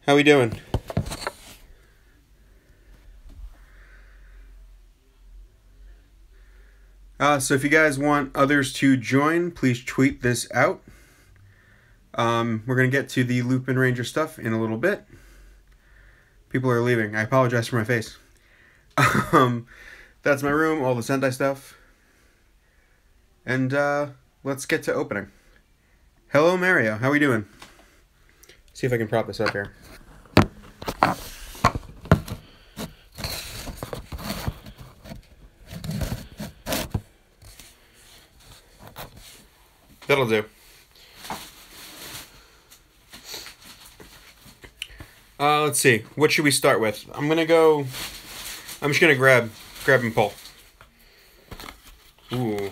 How we doing? So if you guys want others to join, please tweet this out. We're going to get to the Lupinranger stuff in a little bit. People are leaving. I apologize for my face. That's my room, all the Sentai stuff. And let's get to opening. Hello, Mario. How we doing? See if I can prop this up here. That'll do. Let's see. What should we start with? I'm just gonna grab and pull. Ooh.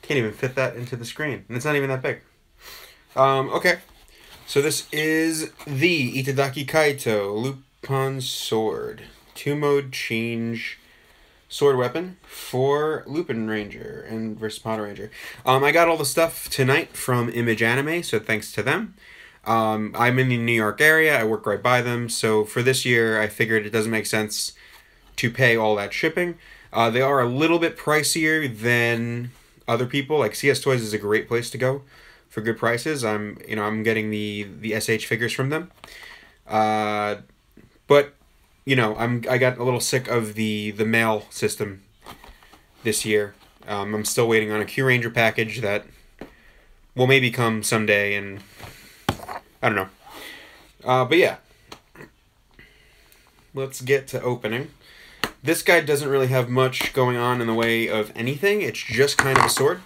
Can't even fit that into the screen. And it's not even that big. Okay. So this is the Itadaki Kaito Lupin Sword. 2-mode change sword weapon for Lupinranger and Vs Patranger. I got all the stuff tonight from Image Anime, so thanks to them. I'm in the New York area. I work right by them, so for this year, I figured it doesn't make sense to pay all that shipping. They are a little bit pricier than other people. Like CS Toys is a great place to go for good prices. I'm getting the SH figures from them, but I got a little sick of the mail system this year. I'm still waiting on a Q Ranger package that will maybe come someday, and I don't know. But yeah, let's get to opening. This guy doesn't really have much going on in the way of anything. It's just kind of a sword.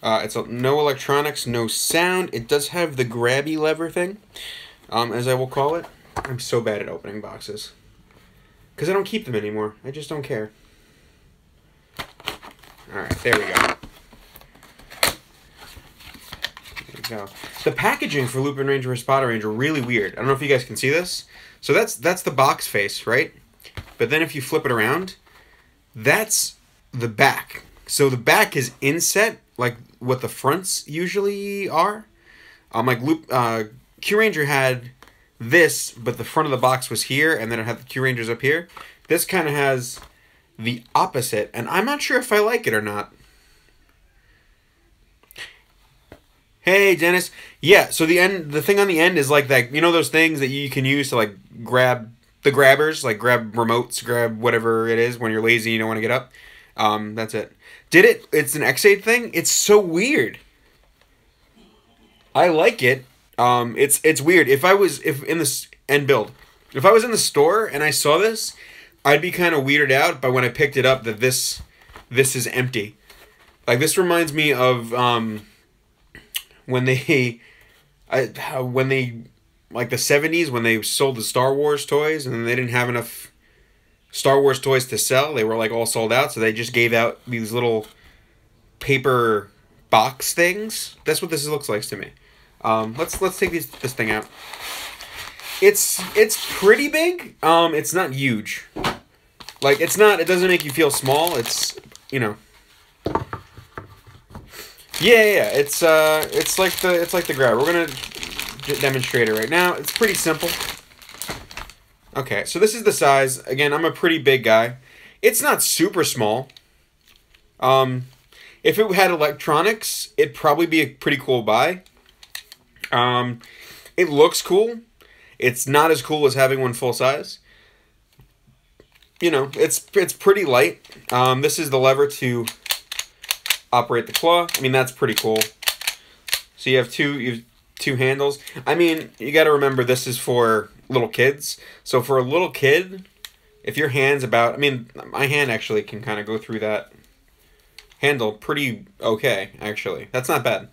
It's no electronics, no sound. It does have the grabby lever thing, as I will call it. I'm so bad at opening boxes. Because I don't keep them anymore. I just don't care. Alright, there we go. There we go. The packaging for Lupinranger Vs Patranger really weird. I don't know if you guys can see this. So that's the box face, right? But then if you flip it around, that's the back. So the back is inset, like what the fronts usually are. Q Ranger had this, but the front of the box was here, and then it had the Q Rangers up here. This kind of has the opposite, and I'm not sure if I like it or not. Hey, Dennis. Yeah, so the thing on the end is like that, those things that you can use to like grab the grabbers, like grab remotes, grab whatever it is when you're lazy and you don't want to get up. That's it. It's an X8 thing? It's so weird. I like it. It's weird. If I was in the store and I saw this, I'd be kind of weirded out by when I picked it up that this is empty. Like, this reminds me of when they like the 70s, when they sold the Star Wars toys and they didn't have enough Star Wars toys to sell. They were like all sold out, so they just gave out these little paper box things. That's what this looks like to me. Let's take this thing out. It's pretty big. It's not huge. Like, it doesn't make you feel small. It's, Yeah. It's like the grabber. We're gonna demonstrate it right now. It's pretty simple. Okay, so this is the size. Again, I'm a pretty big guy. It's not super small. If it had electronics, it'd probably be a pretty cool buy. It looks cool. It's not as cool as having one full size. It's pretty light. This is the lever to operate the claw. I mean, that's pretty cool. So you have two handles. I mean, you got to remember this is for little kids. So for a little kid, if your hand's about, I mean, my hand actually can kind of go through that handle pretty okay, actually. That's not bad.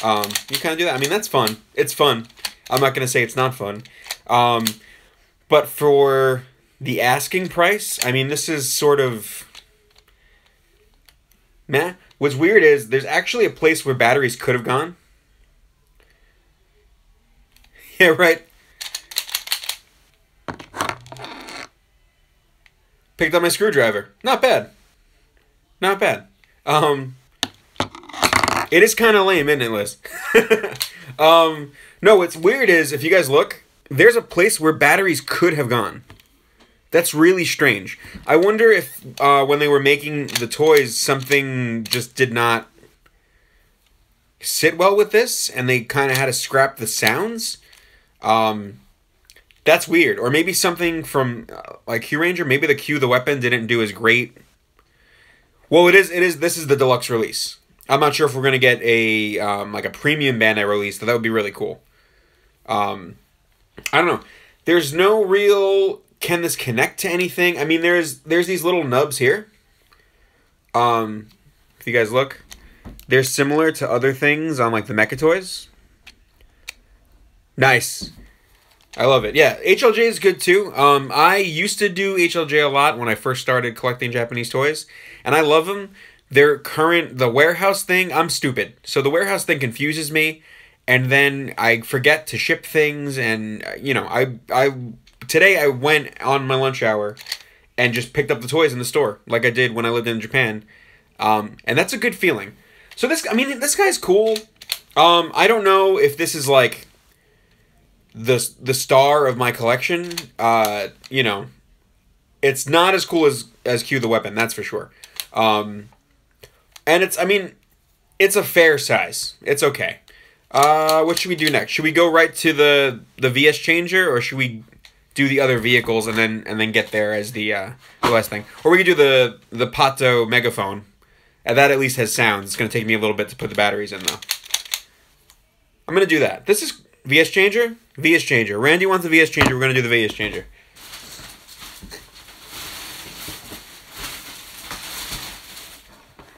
You kind of do that. I mean, that's fun. It's fun. I'm not going to say it's not fun. But for the asking price, I mean, this is sort of meh. What's weird is there's actually a place where batteries could have gone. Yeah, right. Picked up my screwdriver. Not bad. Not bad. It is kind of lame, isn't it, Liz? No, what's weird is, if you guys look, there's a place where batteries could have gone. That's really strange. I wonder if when they were making the toys, something just did not sit well with this, and they kind of had to scrap the sounds. That's weird. Or maybe something from like Q-Ranger, maybe the Q the weapon didn't do as great. Well, this is the deluxe release. I'm not sure if we're gonna get a like a premium Bandai release, so that would be really cool. I don't know. There's no real, can this connect to anything? I mean, there's these little nubs here. If you guys look, they're similar to other things on like the Mecha toys. Nice. I love it. Yeah, HLJ is good too. I used to do HLJ a lot when I first started collecting Japanese toys, and I love them. The warehouse thing, I'm stupid. So the warehouse thing confuses me, and then I forget to ship things, and you know, today I went on my lunch hour and just picked up the toys in the store like I did when I lived in Japan. And that's a good feeling. So this guy's cool. I don't know if this is like the star of my collection. You know, it's not as cool as Q the weapon, that's for sure. And it's a fair size. It's okay. What should we do next? Should we go right to the VS Changer, or should we do the other vehicles and then get there as the last thing? Or we could do the Pato megaphone. And that at least has sounds. It's going to take me a little bit to put the batteries in, though. I'm going to do that. This is VS Changer? VS Changer. Randy wants a VS Changer. We're going to do the VS Changer.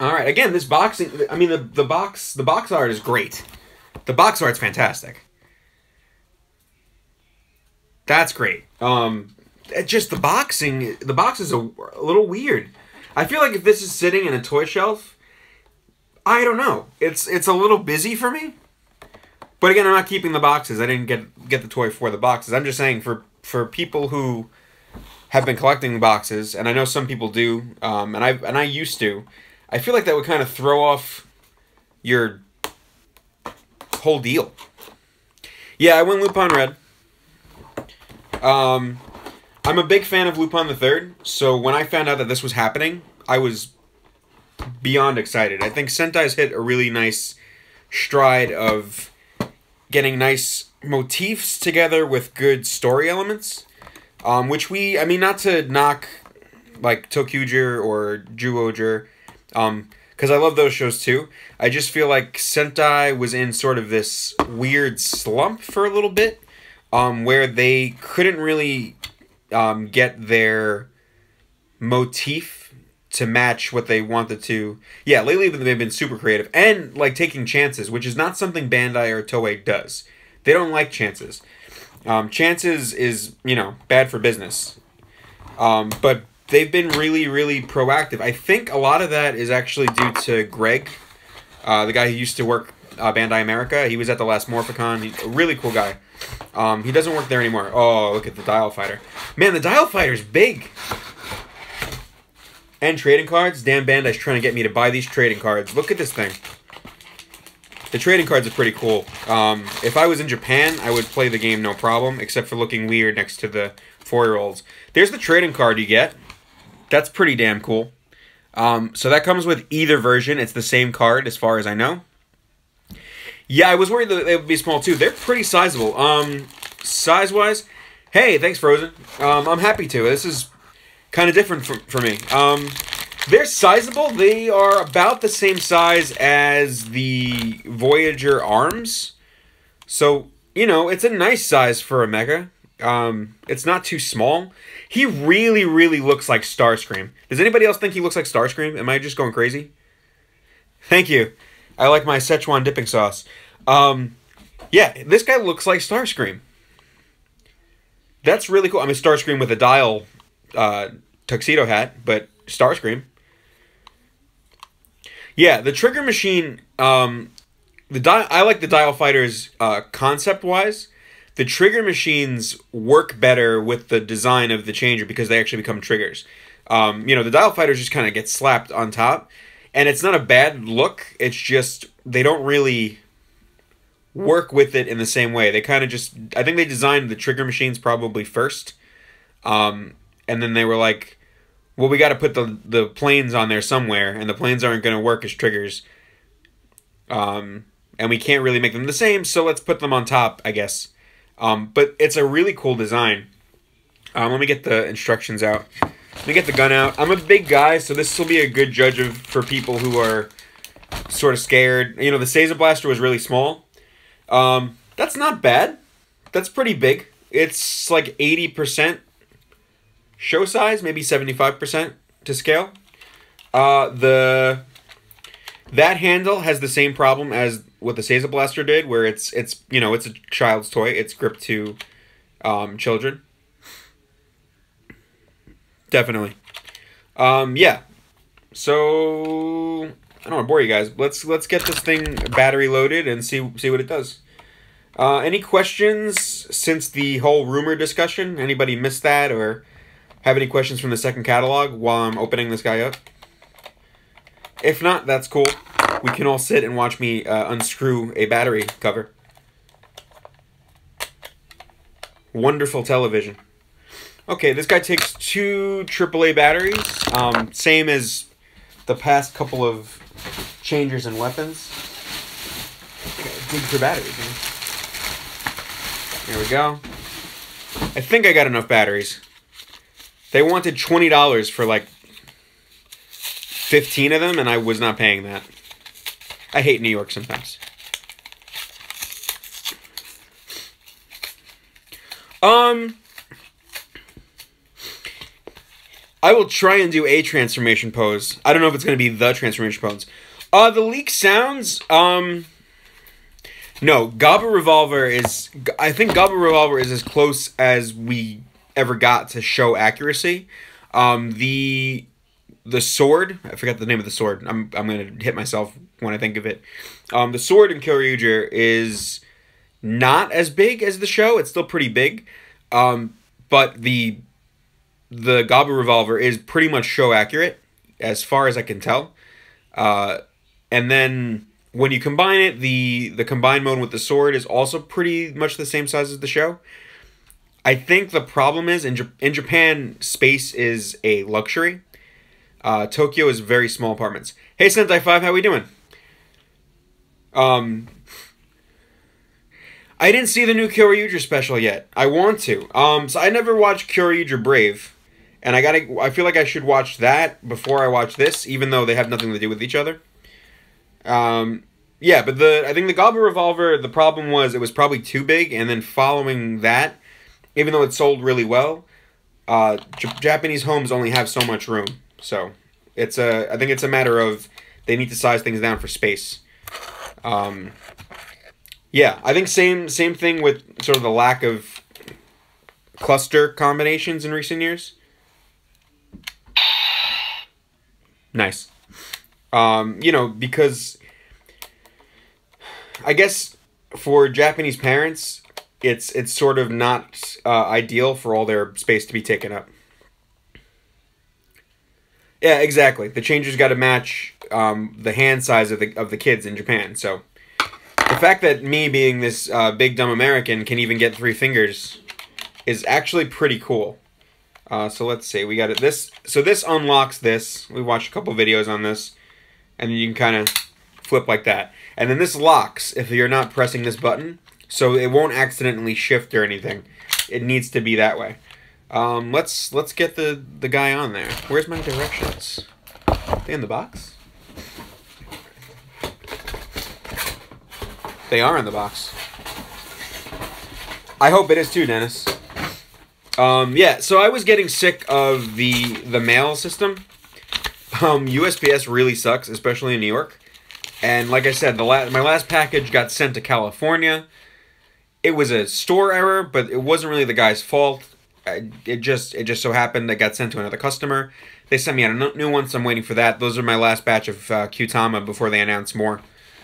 Alright, again, this boxing... I mean, the box art is great. The box art's fantastic. That's great. Just the box is a little weird. I feel like if this is sitting in a toy shelf, I don't know. It's a little busy for me. But again, I'm not keeping the boxes. I didn't get the toy for the boxes. I'm just saying for people who have been collecting boxes, and I know some people do, and I used to, I feel like that would kind of throw off your whole deal. Yeah, I went Lupin Red. I'm a big fan of Lupin the Third, so when I found out that this was happening, I was beyond excited. I think Sentai's hit a really nice stride of getting nice motifs together with good story elements, which not to knock like Tokyuger or Juoger, because I love those shows too. I just feel like Sentai was in sort of this weird slump for a little bit, where they couldn't really get their motif to match what they wanted to. Yeah, lately they've been super creative and like taking chances, which is not something Bandai or Toei does. They don't like chances. Chances is, bad for business. But they've been really, really proactive. I think a lot of that is actually due to Greg, the guy who used to work Bandai America. He was at the last Morphicon. He's a really cool guy. He doesn't work there anymore. Oh, look at the Dial Fighter. Man, the Dial Fighter's big. And trading cards. Damn, Bandai's trying to get me to buy these trading cards. Look at this thing. The trading cards are pretty cool. If I was in Japan, I would play the game no problem, except for looking weird next to the 4-year-olds. There's the trading card you get. That's pretty damn cool. So that comes with either version. It's the same card, as far as I know. Yeah, I was worried that they would be small too. They're pretty sizable. Size-wise, hey, thanks, Frozen. I'm happy to. This is kind of different for me. They're sizable. They are about the same size as the Voyager arms. So, it's a nice size for a mecha. It's not too small. He really, really looks like Starscream. Does anybody else think he looks like Starscream? Am I just going crazy? Thank you. I like my Szechuan dipping sauce. Yeah, this guy looks like Starscream. That's really cool. I mean, Starscream with a dial tuxedo hat, but Starscream. Yeah, the trigger machine. I like the Dial Fighters concept-wise. The trigger machines work better with the design of the changer because they actually become triggers. The Dial Fighters just kind of get slapped on top. And it's not a bad look. It's just they don't really work with it in the same way. They kind of just, I think they designed the trigger machines probably first. And then they were like, well, we got to put the planes on there somewhere, and the planes aren't going to work as triggers. And we can't really make them the same, so let's put them on top, I guess. But it's a really cool design. Let me get the instructions out. Let me get the gun out. I'm a big guy, so this will be a good judge for people who are sort of scared. You know, the Seiza Blaster was really small. That's not bad. That's pretty big. It's like 80% show size, maybe 75% to scale. That handle has the same problem as what the Seiza Blaster did, where it's you know, it's a child's toy. It's gripped to children. Definitely. Yeah. So I don't want to bore you guys. Let's get this thing battery loaded and see what it does. Any questions since the whole rumor discussion? Anybody missed that or have any questions from the second catalog while I'm opening this guy up? If not, that's cool. We can all sit and watch me unscrew a battery cover. Wonderful television. Okay, this guy takes 2 AAA batteries, same as the past couple of changers and weapons. Dig for batteries, man. There we go. I think I got enough batteries. They wanted $20 for like 15 of them, and I was not paying that. I hate New York sometimes. I will try and do a transformation pose. I don't know if it's going to be the transformation pose. The leak sounds, no, Gobba Revolver is, I think Gobba Revolver is as close as we ever got to show accuracy. The sword, I forgot the name of the sword. I'm going to hit myself when I think of it. The sword in Kyoryuger is not as big as the show. It's still pretty big. But the Gobba Revolver is pretty much show accurate, as far as I can tell. And then when you combine it, the combined mode with the sword is also pretty much the same size as the show. I think the problem is, in Japan, space is a luxury. Tokyo is very small apartments. Hey, Sentai 5, how we doing? I didn't see the new Kyoryuger special yet. I want to. So I never watched Kyoryuger Brave. And I feel like I should watch that before I watch this, even though they have nothing to do with each other. Yeah, but I think the Gobba Revolver, the problem was it was probably too big, and then following that, even though it sold really well, Japanese homes only have so much room. So I think it's a matter of they need to size things down for space. Yeah, I think same thing with sort of the lack of cluster combinations in recent years. Nice. You know, because I guess for Japanese parents, it's sort of not ideal for all their space to be taken up. Yeah, exactly. The changer's got to match the hand size of the kids in Japan. So the fact that me being this big dumb American can even get 3 fingers is actually pretty cool. So let's see, we got it. So this unlocks this. We watched a couple videos on this, and then you can kind of flip like that. And then this locks if you're not pressing this button, so it won't accidentally shift or anything. It needs to be that way. Let's get the guy on there. Where's my directions? Are they in the box? They are in the box. I hope it is too, Dennis. Yeah, so I was getting sick of the mail system. USPS really sucks, especially in New York. And like I said, my last package got sent to California. It was a store error, but it wasn't really the guy's fault. It just so happened that got sent to another customer. They sent me out a new one, so I'm waiting for that. Those are my last batch of Q-Tama before they announce more.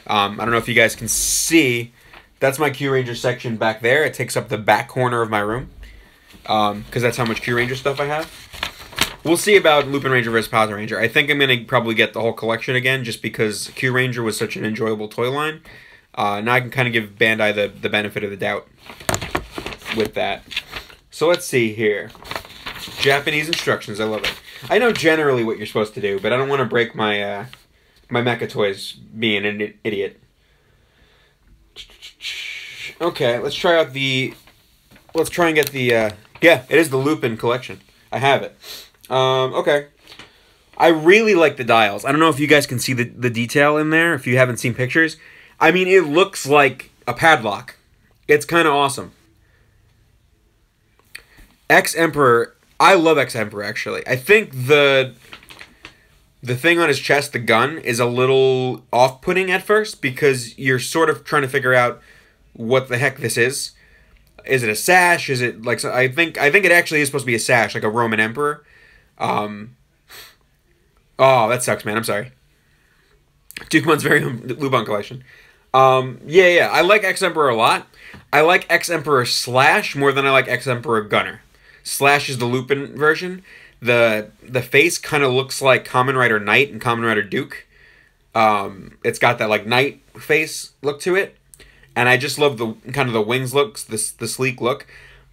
I don't know if you guys can see. That's my Q-Ranger section back there. It takes up the back corner of my room. Because that's how much Q-Ranger stuff I have. We'll see about Lupinranger Vs Patranger. I think I'm going to probably get the whole collection again, just because Q-Ranger was such an enjoyable toy line. Now I can kind of give Bandai the benefit of the doubt with that. So let's see here. Japanese instructions. I love it. I know generally what you're supposed to do, but I don't want to break my my mecha toys being an idiot. Okay, let's try out the... Let's try and get the... yeah, it is the Lupin collection. I have it. Okay. I really like the dials. I don't know if you guys can see the detail in there, if you haven't seen pictures. I mean, it looks like a padlock. It's kind of awesome. X-Emperor... I love X-Emperor, actually. I think the thing on his chest, the gun, is a little off-putting at first because you're sort of trying to figure out what the heck this is. Is it a sash? Is it like... I think it actually is supposed to be a sash, like a Roman emperor. Oh, that sucks, man. I'm sorry. Dukemon's very own Lupin collection. Yeah. I like X-Emperor a lot. I like X-Emperor Slash more than I like X-Emperor Gunner. Slash is the Lupin version. The face kind of looks like Kamen Rider Knight and Kamen Rider Duke. It's got that like Knight face look to it, and I just love the kind of the wings looks, the sleek look.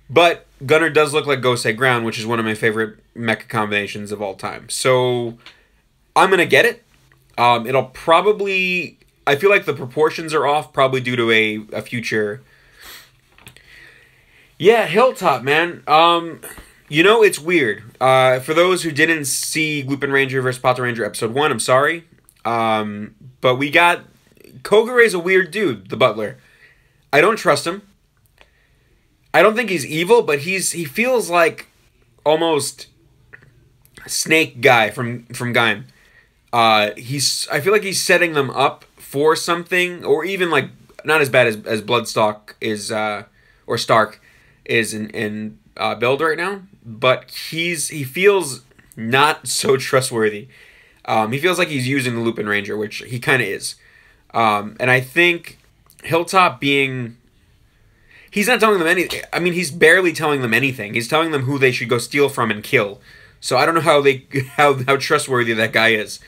But Gunner does look like Gosei Ground, which is one of my favorite mecha combinations of all time. So I'm gonna get it. It'll probably... I feel like the proportions are off, probably due to a future... Yeah, Hilltop, man. You know, it's weird. For those who didn't see Lupinranger vs Patranger episode 1, I'm sorry. But we got... Kogure's a weird dude, the butler. I don't trust him. I don't think he's evil, but he feels like almost Snake Guy from Gaim. I feel like he's setting them up for something, or even like not as bad as Bloodstock is, or Stark is in build right now, but he feels not so trustworthy. He feels like he's using the Lupinranger, which he kind of is. And I think Hilltop being... He's not telling them anything. I mean, he's barely telling them anything. He's telling them who they should go steal from and kill. So I don't know how trustworthy that guy is.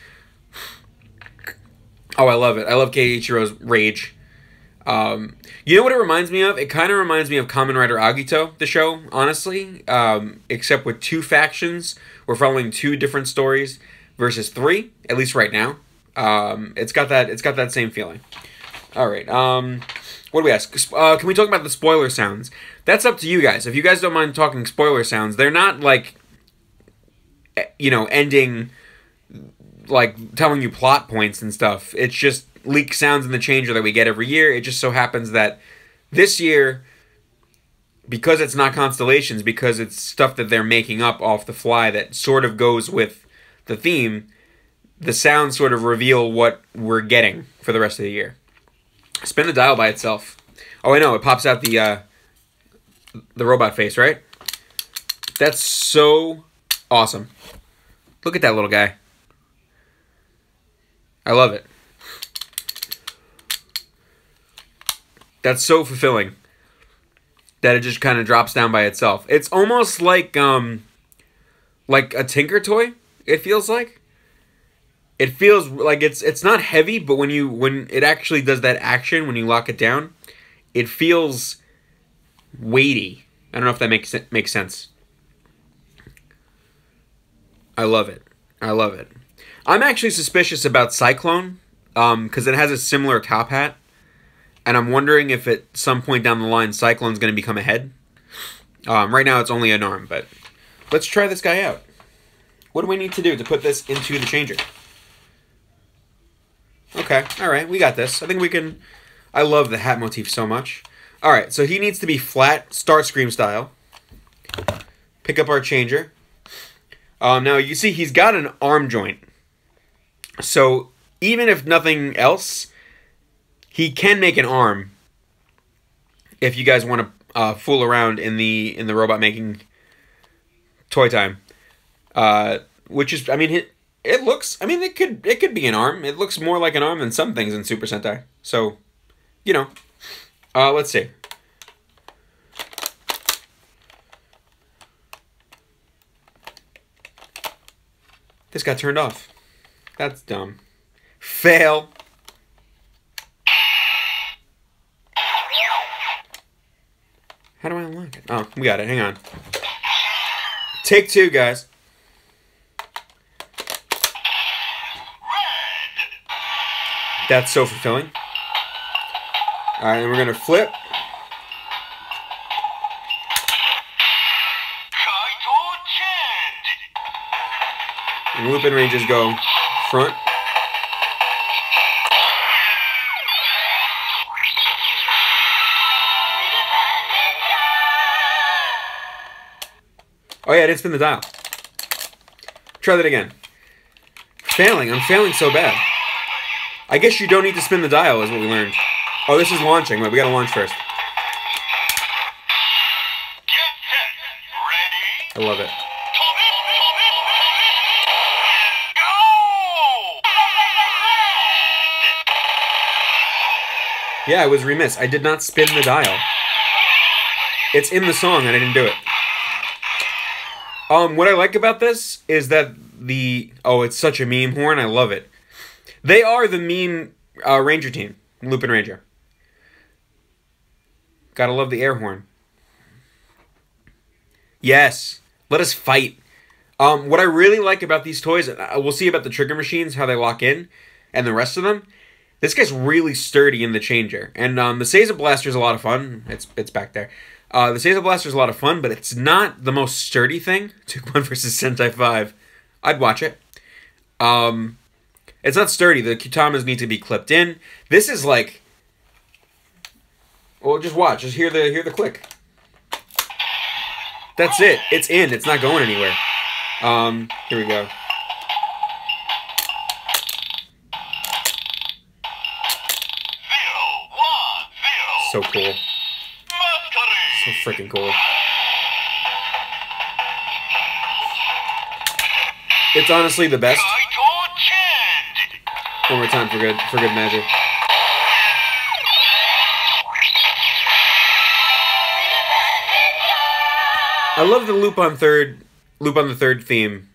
Oh, I love it. I love Keiichiro's rage. You know what it reminds me of? It kind of reminds me of Kamen Rider Agito, the show, honestly. Except with 2 factions. We're following 2 different stories versus 3, at least right now. It's got that same feeling. All right. What do we ask? Can we talk about the spoiler sounds? That's up to you guys. If you guys don't mind talking spoiler sounds, they're not like, you know, ending, like telling you plot points and stuff. It's just leak sounds in the changer that we get every year. It just so happens that this year, because it's not constellations, because it's stuff that they're making up off the fly that sort of goes with the theme, the sounds sort of reveal what we're getting for the rest of the year. Spin the dial by itself. Oh, I know. It pops out the robot face, right? That's so awesome. Look at that little guy. I love it. That's so fulfilling that it just kind of drops down by itself. It's almost like a Tinker Toy, it feels like. It feels like it's not heavy, but when it actually does that action, when you lock it down, it feels weighty. I don't know if that makes sense. I love it. I love it. I'm actually suspicious about Cyclone, because it has a similar top hat, and I'm wondering if at some point down the line Cyclone's going to become a head. Right now it's only an arm, but let's try this guy out. What do we need to do to put this into the changer? Okay, alright, we got this. I think we can... I love the hat motif so much. Alright, so he needs to be flat, Starscream style. Pick up our changer. Now, you see, he's got an arm joint. So, even if nothing else, he can make an arm. If you guys want to fool around in the robot making toy time. Which is, I mean... It looks... I mean, it could be an arm. It looks more like an arm than some things in Super Sentai. So, you know. Let's see. This got turned off. That's dumb. Fail. How do I unlock it? Oh, we got it. Hang on. Take 2, guys. That's so fulfilling. Alright, and we're gonna flip. And Lupinrangers go front. Oh yeah, I didn't spin the dial. Try that again. Failing. I'm failing so bad. I guess you don't need to spin the dial, is what we learned. Oh, this is launching. Wait, we gotta launch first. I love it. Yeah, I was remiss. I did not spin the dial. It's in the song and I didn't do it. What I like about this is that oh, it's such a meme horn. I love it. They are the meme Ranger team, Lupinranger. Gotta love the air horn. Yes, let us fight. What I really like about these toys, we'll see about the trigger machines, how they lock in, and the rest of them. This guy's really sturdy in the changer. And the Seiza Blaster's a lot of fun. It's back there. The Seiza Blaster's a lot of fun, but it's not the most sturdy thing. 2-1 versus Sentai 5. I'd watch it. It's not sturdy. The Kutamas need to be clipped in. This is like... Well, just watch. Just hear the click. That's it. It's in. It's not going anywhere. Here we go. So cool. So freaking cool. It's honestly the best. One more time for good measure. I love the Loop on the Third theme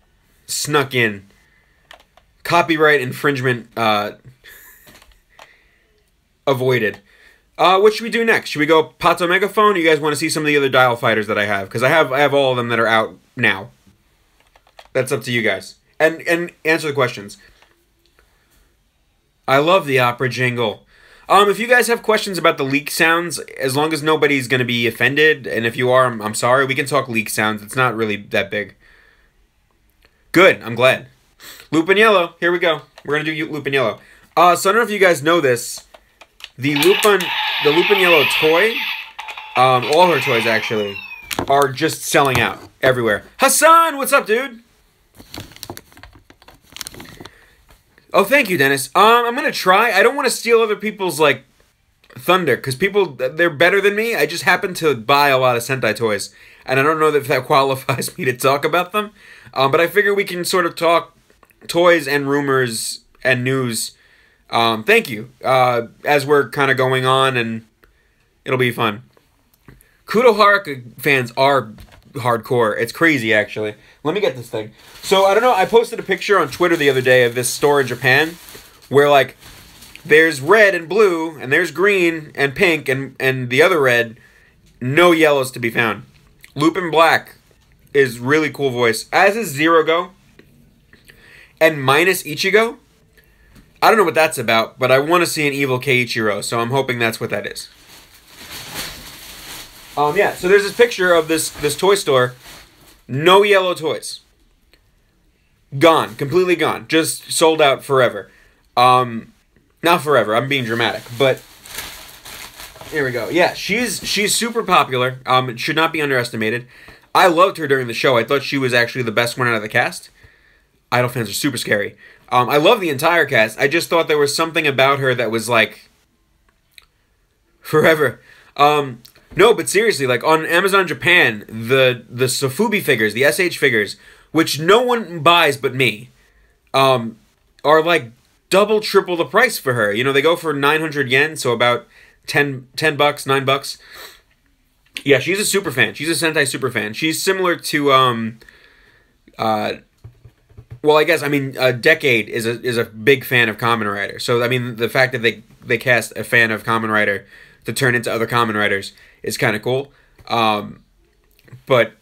snuck in. Copyright infringement avoided. What should we do next? Should we go Pato Megaphone? Or you guys want to see some of the other dial fighters that I have? Because I have all of them that are out now. That's up to you guys. And answer the questions. I love the opera jingle. If you guys have questions about the leak sounds, as long as nobody's going to be offended, and if you are, I'm sorry, we can talk leak sounds. It's not really that big. Good, I'm glad. Lupin Yellow, here we go. We're going to do Lupin Yellow. So I don't know if you guys know this. The Lupin Yellow toy, all her toys actually, are just selling out everywhere. Hassan, what's up, dude? Oh, thank you, Dennis. I'm gonna try. I don't want to steal other people's like thunder, because they're better than me. I just happen to buy a lot of Sentai toys, and I don't know if that qualifies me to talk about them. But I figure we can sort of talk toys and rumors and news. Thank you. As we're kind of going on, and it'll be fun. Kudo Haruka fans are hardcore. It's crazy, actually. Let me get this thing. So, I don't know, I posted a picture on Twitter the other day of this store in Japan where, like, there's red and blue, and there's green and pink, and the other red, no yellows to be found. Lupin Black is really cool voice, as is Zero Go, and minus Ichigo. I don't know what that's about, but I want to see an evil Keiichiro, so I'm hoping that's what that is. Yeah, so there's this picture of this toy store. No yellow toys. Gone. Completely gone. Just sold out forever. Not forever. I'm being dramatic, but here we go. Yeah, she's super popular. It should not be underestimated. I loved her during the show. I thought she was actually the best one out of the cast. Idol fans are super scary. I love the entire cast. I just thought there was something about her that was like forever. No, but seriously, like on Amazon Japan, the Sofubi figures, the SH figures, which no one buys but me, are like double, triple the price for her. You know, they go for 900 yen, so about 10 bucks, $9. Yeah, she's a super fan. She's a Sentai super fan. She's similar to well, I guess, I mean, Decade is a big fan of Kamen Rider. So, I mean, the fact that they cast a fan of Kamen Rider to turn into other Kamen Riders is kind of cool. But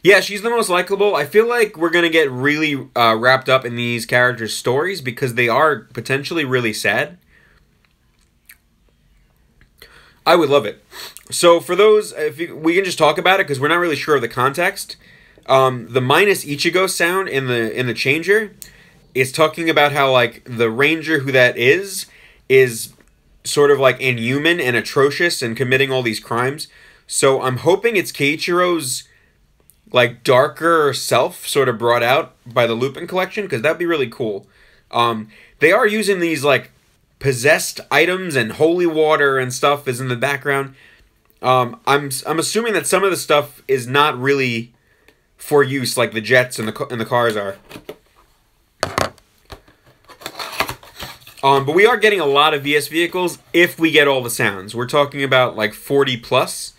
yeah, she's the most likable. I feel like we're gonna get really wrapped up in these characters' stories because they are potentially really sad. I would love it. So for those, we can just talk about it because we're not really sure of the context. The minus Ichigo sound in the changer is talking about how like the ranger who that is sort of like inhuman and atrocious and committing all these crimes. So I'm hoping it's Keiichiro's like darker self sort of brought out by the Lupin collection because that'd be really cool. They are using these like possessed items and holy water and stuff is in the background. I'm assuming that some of the stuff is not really for use like the jets and the cars are. But we are getting a lot of VS vehicles if we get all the sounds. We're talking about like 40 plus.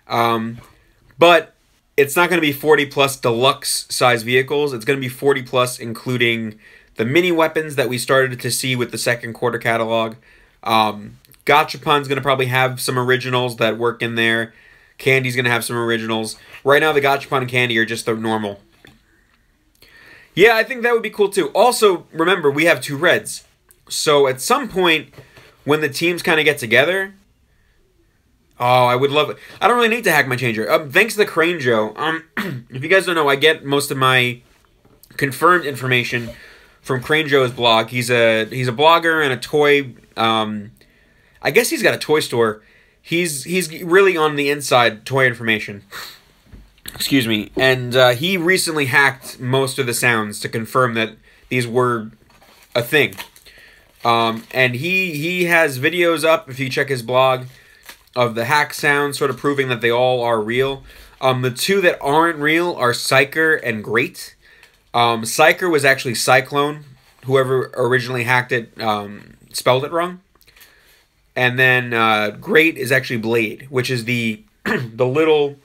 But it's not going to be 40 plus deluxe size vehicles. It's going to be 40 plus including the mini weapons that we started to see with the second quarter catalog. Gachapon's going to probably have some originals that work in there. Candy's going to have some originals. Right now the Gachapon and Candy are just the normal. Yeah, I think that would be cool too. Also, remember, we have two reds. So at some point, when the teams kind of get together... Oh, I would love it. I don't really need to hack my changer. Thanks to the Crane Joe. If you guys don't know, I get most of my confirmed information from Crane Joe's blog. He's a blogger and a toy... I guess he's got a toy store. He's really on the inside toy information. Excuse me. And he recently hacked most of the sounds to confirm that these were a thing. And he has videos up, if you check his blog, of the hack sounds, sort of proving that they all are real. The two that aren't real are Psyker and Great. Psyker was actually Cyclone. Whoever originally hacked it spelled it wrong. And then Great is actually Blade, which is the the little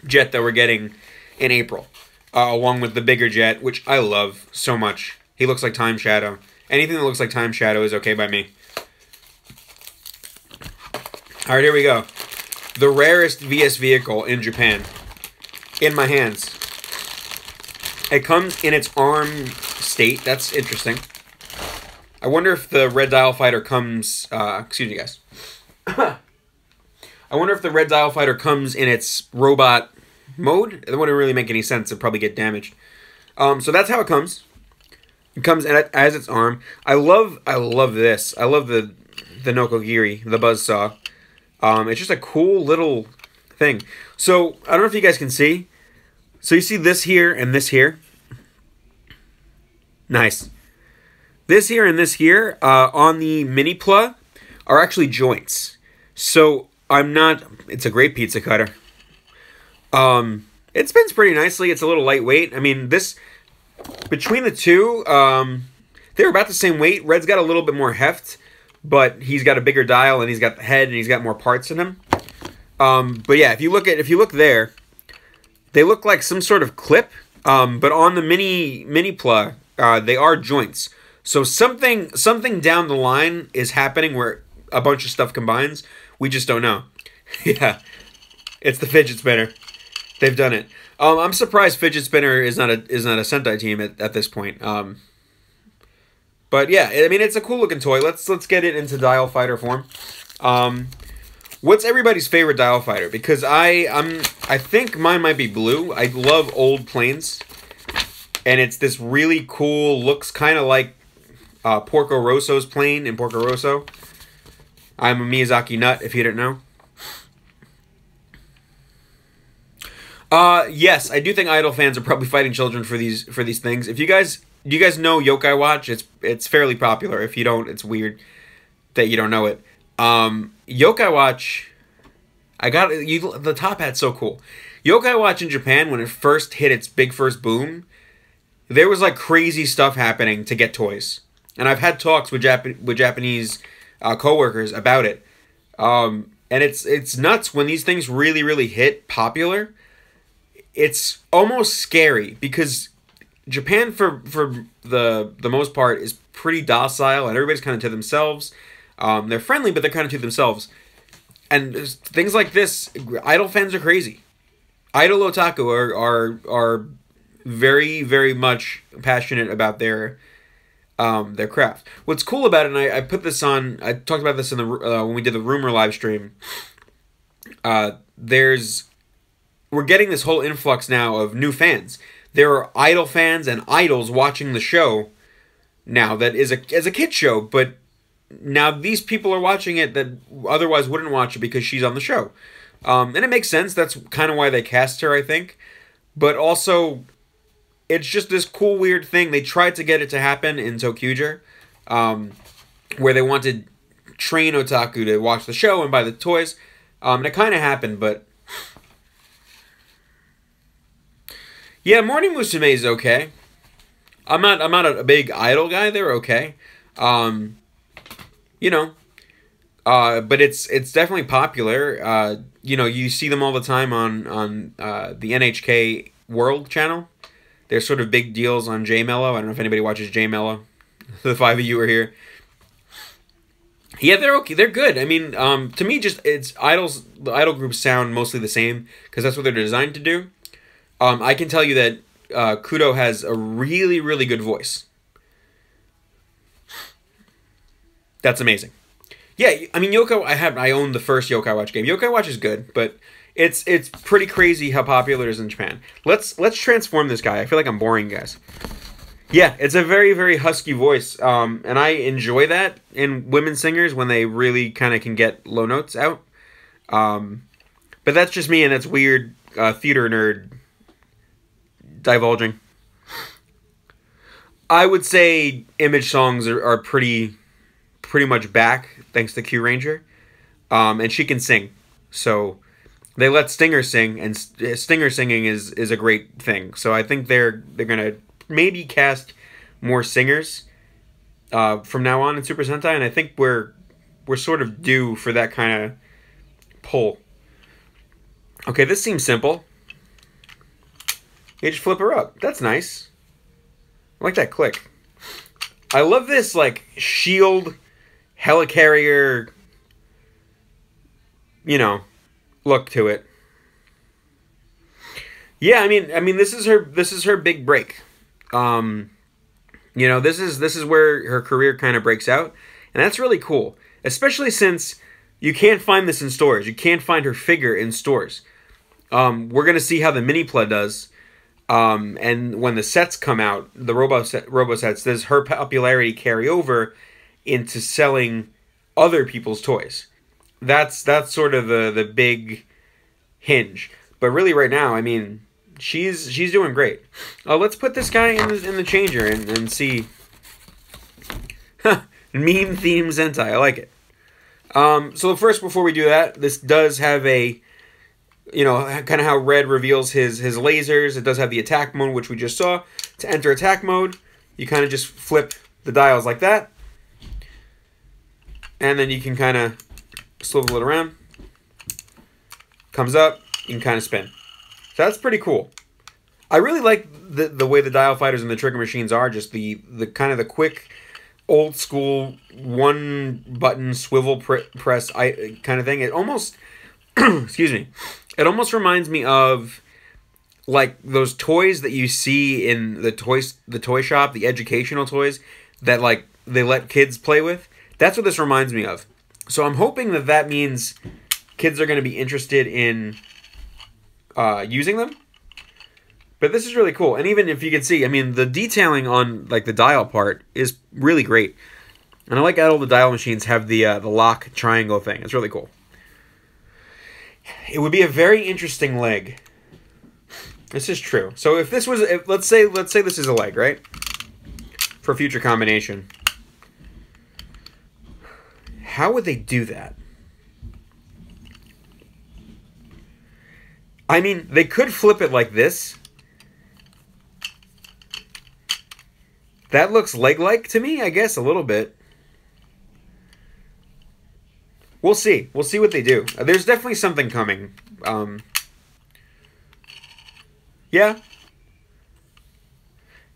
jet that we're getting in April, along with the bigger jet, which I love so much. He looks like Time Shadow. Anything that looks like Time Shadow is okay by me. Alright, here we go. The rarest VS vehicle in Japan. In my hands. It comes in its ARM state. That's interesting. I wonder if the Red Dial Fighter comes... excuse me, guys. I wonder if the Red Dial Fighter comes in its robot mode. It wouldn't really make any sense. It'd probably get damaged. So that's how it comes. It comes as its arm. I love this. I love the Nokogiri, the buzzsaw. It's just a cool little thing. So, I don't know if you guys can see. So you see this here and this here. Nice. This here and this here on the mini pla are actually joints. So, it's a great pizza cutter. It spins pretty nicely. It's a little lightweight. I mean, between the two, they're about the same weight. Red's got a little bit more heft, but he's got a bigger dial and he's got the head and he's got more parts in him. But yeah, if you look there, they look like some sort of clip. But on the mini pla, they are joints. So something down the line is happening where a bunch of stuff combines. We just don't know. Yeah, it's the fidget spinner. They've done it. I'm surprised Fidget Spinner is not a Sentai team at this point. But yeah, I mean, it's a cool looking toy. Let's get it into Dial Fighter form. What's everybody's favorite Dial Fighter? Because I think mine might be blue. I love old planes, and it's this really cool. Looks kind of like Porco Rosso's plane in Porco Rosso. I'm a Miyazaki nut, if you didn't know. Yes, I do think Idol fans are probably fighting children for these things. Do you guys know Yokai Watch? It's fairly popular. If you don't, it's weird that you don't know it. Yokai Watch, the top hat's so cool. Yokai Watch in Japan, when it first hit its big first boom, there was like crazy stuff happening to get toys. And I've had talks with Japanese coworkers about it. And it's nuts when these things really, really hit popular. It's almost scary because Japan, for the most part, is pretty docile and everybody's kind of to themselves. They're friendly, but they're kind of to themselves. And things like this, idol fans are crazy. Idol otaku are very, very much passionate about their craft. What's cool about it, and I put this on, I talked about this in the when we did the rumor live stream. We're getting this whole influx now of new fans. There are idol fans and idols watching the show now that is a kid show, but now these people are watching it that otherwise wouldn't watch it because she's on the show. And it makes sense. That's kind of why they cast her, I think. But also, it's just this cool, weird thing. They tried to get it to happen in Tokuger, where they wanted train otaku to watch the show and buy the toys. And it kind of happened, but... yeah, Morning Musume is okay. I'm not a big idol guy. They're okay. You know, but it's definitely popular. You know, you see them all the time on the NHK World channel. They're sort of big deals on J Mello. I don't know if anybody watches J Mello. The 5 of you are here. Yeah, they're okay. They're good. I mean, to me, just it's idols. The idol groups sound mostly the same because that's what they're designed to do. I can tell you that Kudo has a really, really good voice. That's amazing. Yeah, I mean, I own the first Yokai Watch game. Yokai Watch is good, but it's pretty crazy how popular it is in Japan. Let's transform this guy. I feel like I'm boring you guys. Yeah, it's a very, very husky voice, and I enjoy that in women singers when they really kind of can get low notes out. But that's just me, and that's weird theater nerd divulging. I would say image songs are pretty much back thanks to Q Ranger, and she can sing, so they let Stinger sing, and Stinger singing is a great thing. So I think they're gonna maybe cast more singers from now on in Super Sentai, and I think we're sort of due for that kind of pull. Okay, this seems simple. You just flip her up. That's nice. I like that click. I love this, like, shield, helicarrier, you know, look to it. Yeah, I mean, this is her big break. You know, this is where her career kind of breaks out, and that's really cool. Especially since you can't find this in stores. You can't find her figure in stores. We're gonna see how the mini play does. And when the sets come out, the robo sets, does her popularity carry over into selling other people's toys? That's sort of the big hinge. But really, right now, I mean, she's doing great. Let's put this guy in the changer and see. Meme theme Sentai, I like it. So first, before we do that, this does have a, you know, kind of how Red reveals his lasers. It does have the attack mode, which we just saw. To enter attack mode, you kind of just flip the dials like that. And then you can kind of swivel it around. Comes up, you can kind of spin. So that's pretty cool. I really like the way the dial fighters and the trigger machines are. Just the kind of the quick, old school, one button swivel press kind of thing. It almost, excuse me, it almost reminds me of like those toys that you see in the toy shop, the educational toys that like they let kids play with. That's what this reminds me of. So I'm hoping that means kids are going to be interested in using them. But this is really cool. And even if you can see, I mean, the detailing on like the dial part is really great. And I like how all the dial machines have the lock triangle thing. It's really cool. It would be a very interesting leg. This is true. So if this was, let's say this is a leg, right? For future combination. How would they do that? I mean, they could flip it like this. That looks leg-like to me, I guess, a little bit. We'll see. We'll see what they do. There's definitely something coming. Yeah.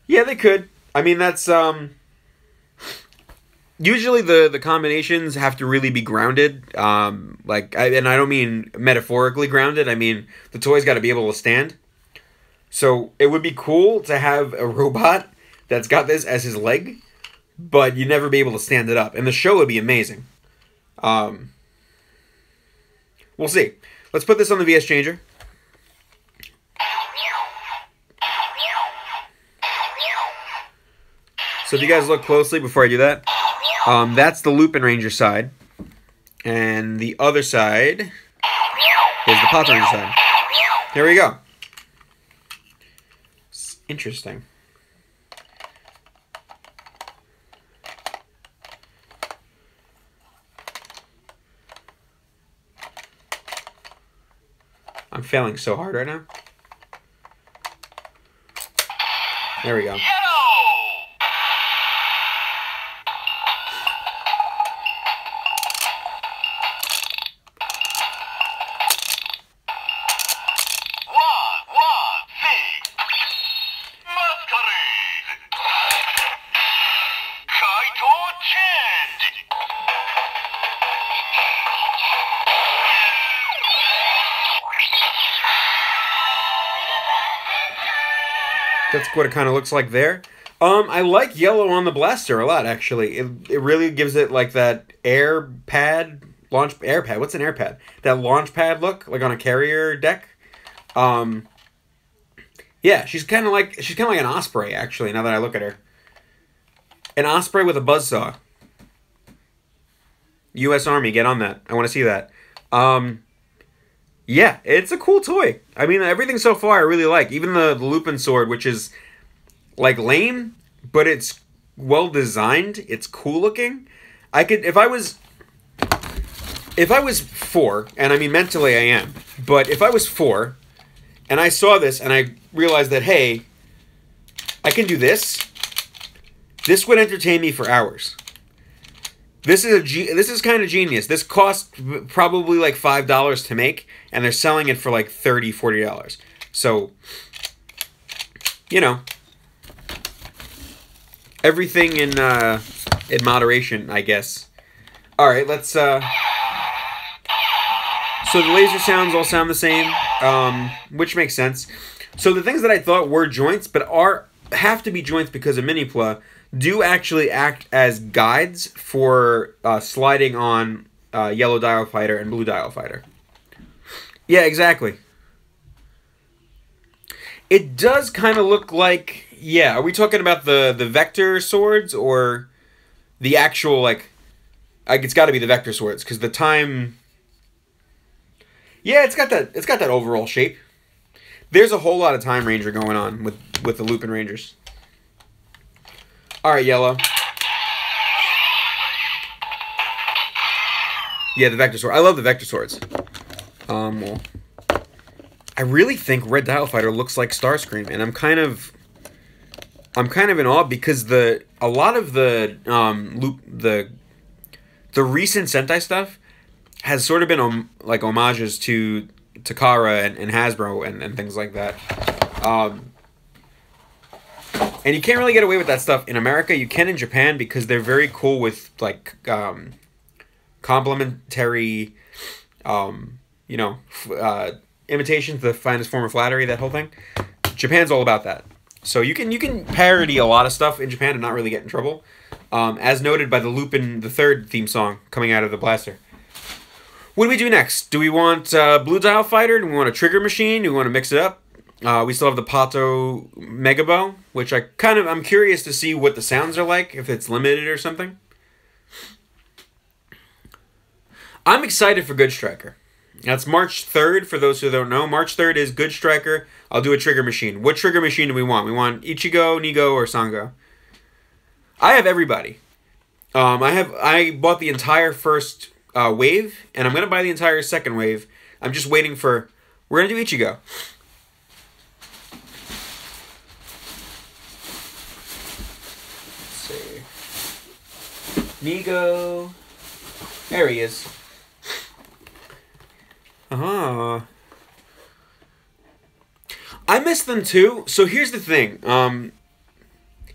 Yeah, they could. I mean, that's, Usually the combinations have to really be grounded. And I don't mean metaphorically grounded. I mean the toy's got to be able to stand. So it would be cool to have a robot that's got this as his leg, but you'd never be able to stand it up. And the show would be amazing. We'll see. Let's put this on the VS Changer. So if you guys look closely before I do that, that's the Lupinranger side. And the other side is the Patoranger side. Here we go. It's interesting. I'm failing so hard right now. There we go. That's what it kind of looks like there. I like yellow on the blaster a lot, actually. It really gives it like that air pad, launch air pad. What's an air pad? That launch pad look, like on a carrier deck. Yeah, she's kind of like an Osprey, actually. Now that I look at her, an Osprey with a buzzsaw. U.S. Army, get on that. I want to see that. Yeah, it's a cool toy. I mean, everything so far I really like. Even the Lupin sword, which is like lame, but it's well designed. It's cool looking. I could, if I was 4, and I mean mentally I am, but if I was 4 and I saw this and I realized that, hey, I can do this, this would entertain me for hours. This is kind of genius. This cost probably like $5 to make, and they're selling it for like $30, $40. So, you know, everything in moderation, I guess. All right, let's. So the laser sounds all sound the same, which makes sense. So the things that I thought were joints, but have to be joints because of Mini-Pla, do actually act as guides for sliding on yellow dial fighter and blue dial fighter. Yeah, exactly. It does kind of look like, yeah, are we talking about the vector swords or the actual, like it's got to be the vector swords because the time, yeah, it's got that overall shape. There's a whole lot of Time Ranger going on with the Lupinrangers. All right, yellow. Yeah, the vector sword. I love the vector swords. Well, I really think Red Dial Fighter looks like Starscream, and I'm kind of in awe because a lot of the recent Sentai stuff has sort of been like homages to Takara and Hasbro and things like that. And you can't really get away with that stuff in America. You can in Japan because they're very cool with like complimentary, imitation to the finest form of flattery. That whole thing. Japan's all about that. So you can parody a lot of stuff in Japan and not really get in trouble, as noted by the Lupin the Third theme song coming out of the blaster. What do we do next? Do we want Blue Dial Fighter? Do we want a Trigger Machine? Do we want to mix it up? We still have the Pato Megabow, which I'm curious to see what the sounds are like, if it's limited or something. I'm excited for Good Striker. That's March 3rd, for those who don't know. March 3rd is Good Striker. I'll do a Trigger Machine. What Trigger Machine do we want? We want Ichigo, Nigo, or Sango? I have everybody. I bought the entire first wave, and I'm going to buy the entire second wave. I'm just waiting for... We're going to do Ichigo. Nigo. There he is. I miss them too. So here's the thing.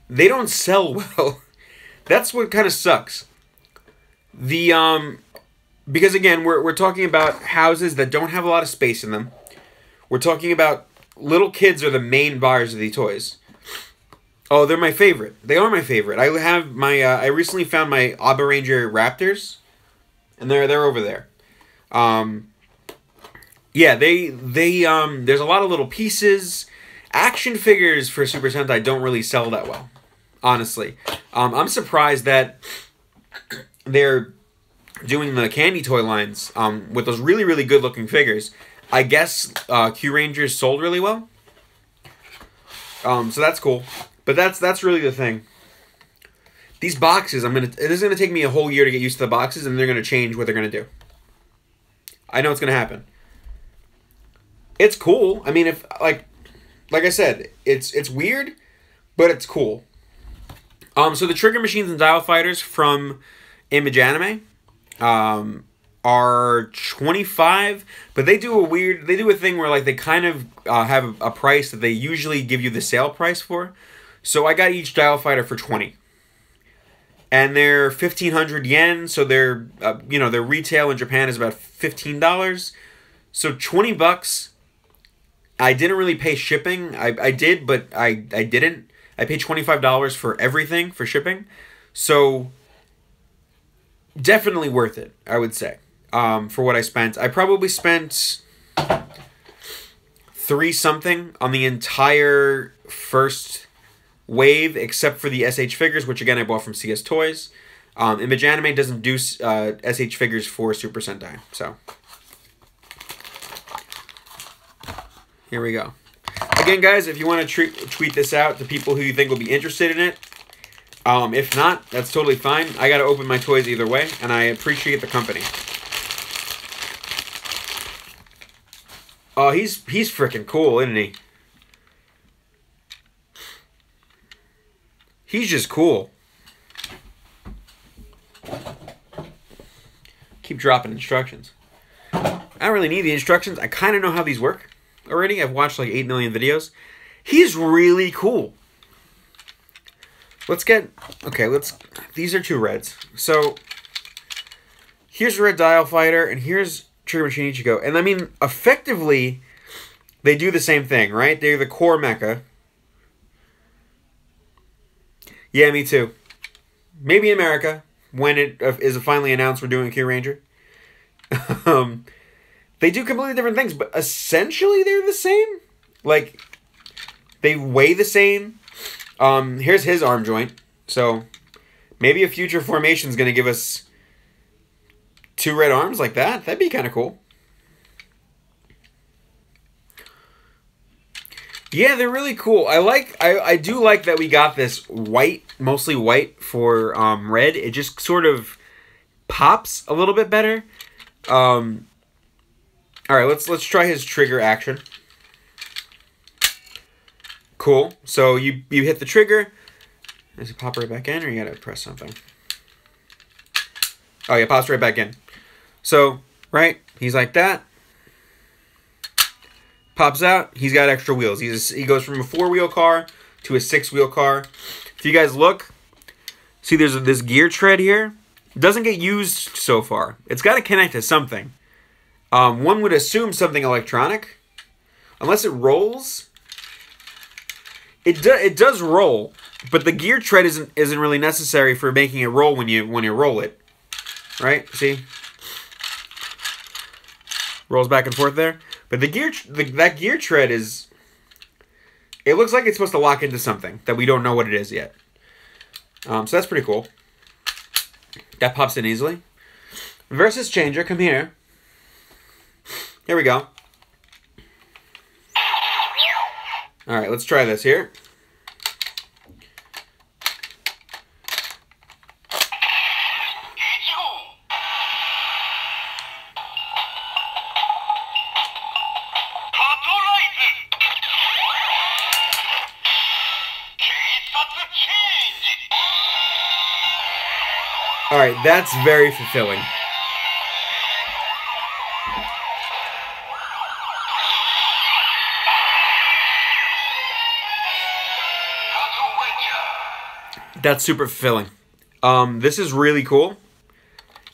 They don't sell well. That's what kind of sucks. Because again, we're talking about houses that don't have a lot of space in them. We're talking about little kids are the main buyers of these toys. Oh, they're my favorite. They are my favorite. I have my I recently found my Lupinranger Raptors, and they're over there. Yeah, they there's a lot of little pieces. Action figures for Super Sentai don't really sell that well, honestly. I'm surprised that they're doing the candy toy lines with those really, really good looking figures. I guess Q Rangers sold really well. So that's cool. But that's really the thing. These boxes, this is gonna take me a whole year to get used to the boxes, and they're gonna change what they're gonna do. I know it's gonna happen. It's cool. I mean, if like I said, it's weird, but it's cool. So the trigger machines and dial fighters from Image Anime are 25, but they do a thing where like they kind of have a price that they usually give you the sale price for. So I got each dial fighter for 20. And they're 1,500 yen, so they're their retail in Japan is about $15. So 20 bucks. I didn't really pay shipping. I did, but I didn't. I paid $25 for everything for shipping. So definitely worth it, I would say. For what I spent. I probably spent $3 something on the entire first wave, except for the SH figures, which again I bought from CS Toys. Image Anime doesn't do SH figures for Super Sentai, so here we go. Again, guys, if you want to tweet this out to people who you think will be interested in it, if not, that's totally fine. I got to open my toys either way, and I appreciate the company. Oh, he's freaking cool, isn't he? He's just cool. Keep dropping instructions. I don't really need the instructions. I kind of know how these work already. I've watched like 8 million videos. He's really cool. These are 2 reds. So, here's Red Dial Fighter, and here's Trigger Machine Ichigo. And I mean, effectively, they do the same thing, right? They're the core mecha. Yeah, me too. Maybe in America, when it is finally announced we're doing Q Ranger. They do completely different things, but essentially they're the same. Like, they weigh the same. Here's his arm joint. So, maybe a future formation is going to give us 2 red arms like that. That'd be kind of cool. Yeah, they're really cool. I do like that we got this white, mostly white for red. It just sort of pops a little bit better. All right, let's try his trigger action. Cool. So you hit the trigger. Does it pop right back in, or you gotta press something? Oh yeah, pops right back in. So right, he's like that. Pops out. He's got extra wheels. He goes from a 4-wheel car to a 6-wheel car. If you guys look, see there's this gear tread here. It doesn't get used so far. It's got to connect to something. One would assume something electronic, unless it rolls. It does roll, but the gear tread isn't really necessary for making it roll when you roll it. Right? See? Rolls back and forth there. But that gear tread is... It looks like it's supposed to lock into something that we don't know what it is yet. So that's pretty cool. That pops in easily. Versus Changer, come here. Here we go. Alright, let's try this here. Alright, that's very fulfilling. That's super fulfilling. This is really cool.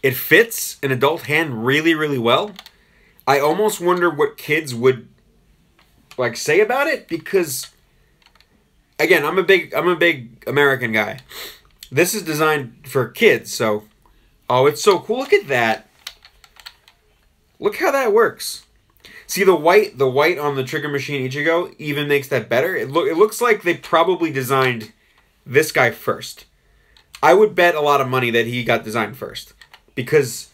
it fits an adult hand really, really well. I almost wonder what kids would like say about it, because again, I'm a big American guy. This is designed for kids, so oh, it's so cool. Look at that. Look how that works. See the white on the Trigger Machine Ichigo even makes that better. It looks like they probably designed this guy first. I would bet a lot of money that he got designed first, because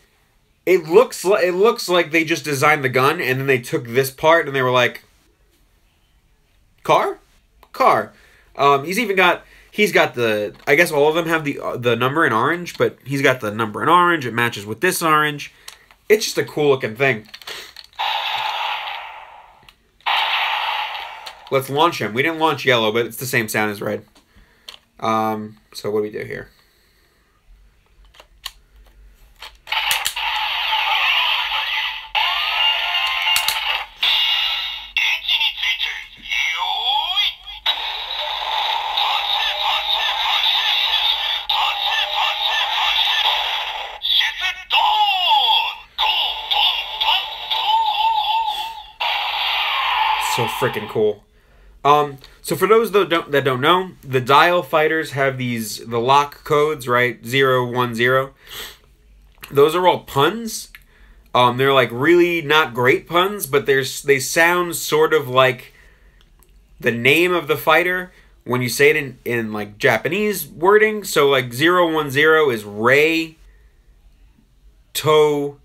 it looks like they just designed the gun and then they took this part and they were like, car. He's got the, I guess all of them have the number in orange, but he's got the number in orange. It matches with this orange. It's just a cool looking thing. Let's launch him. We didn't launch yellow, but it's the same sound as red. So what do we do here? So freaking cool. So for those that don't know, the Dial Fighters have the lock codes, right? 0, 1, 0. Those are all puns. They're like really not great puns, but they sound sort of like the name of the fighter when you say it in like Japanese wording. So like 0, 1, 0 is Rei To,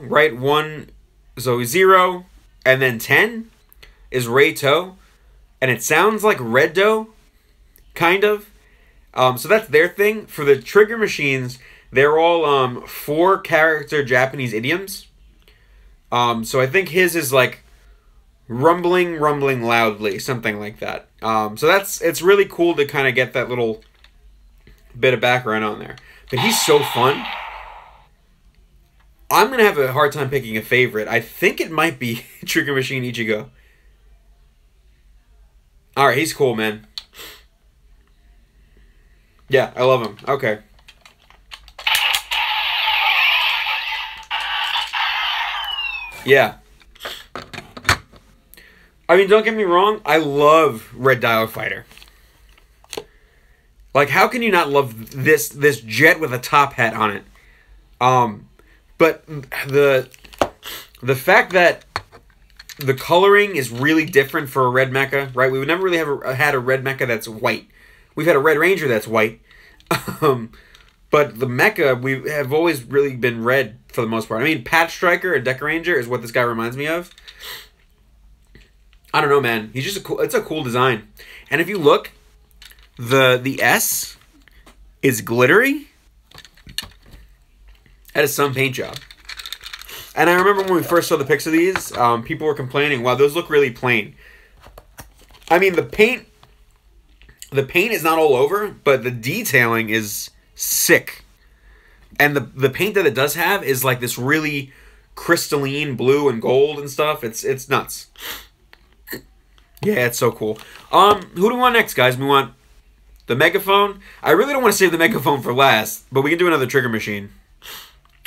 right? 1, so 0 and then 10 is Rei To, and it sounds like Red Do, kind of. So that's their thing. For the Trigger Machines, they're all 4-character Japanese idioms. So I think his is like rumbling loudly, something like that. So it's really cool to kind of get that little bit of background on there. But he's so fun. I'm going to have a hard time picking a favorite. I think it might be Trigger Machine Ichigo. Alright, he's cool, man. Yeah, I love him. Okay. Yeah. I mean, don't get me wrong. I love Red Dial Fighter. Like, how can you not love this jet with a top hat on it? But the fact that the coloring is really different for a red mecha, right? We would never really had a red mecha that's white. We've had a Red Ranger that's white. But the mecha, we have always really been red for the most part. I mean, Pat Striker and Deca Ranger is what this guy reminds me of. I don't know, man. He's just it's a cool design. And if you look, the S is glittery. That is some paint job. And I remember when we first saw the pics of these, people were complaining, wow, those look really plain. I mean, the paint is not all over, but the detailing is sick. And the paint that it does have is like this really crystalline blue and gold and stuff. It's nuts. Yeah, it's so cool. Who do we want next, guys? We want the Megaphone. I really don't want to save the Megaphone for last, but we can do another Trigger Machine.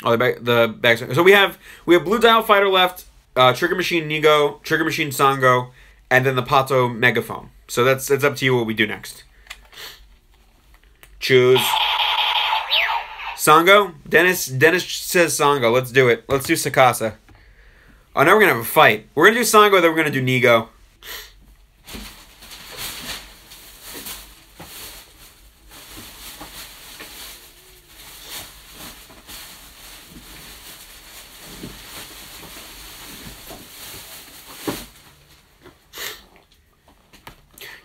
Oh, the back. So we have Blue Dial Fighter left, Trigger Machine Nigo, Trigger Machine Sango, and then the Pato Megaphone. So it's up to you what we do next. Choose. Sango? Dennis says Sango. Let's do it. Let's do Sakasa. Oh, now we're going to have a fight. We're going to do Sango, then we're going to do Nigo.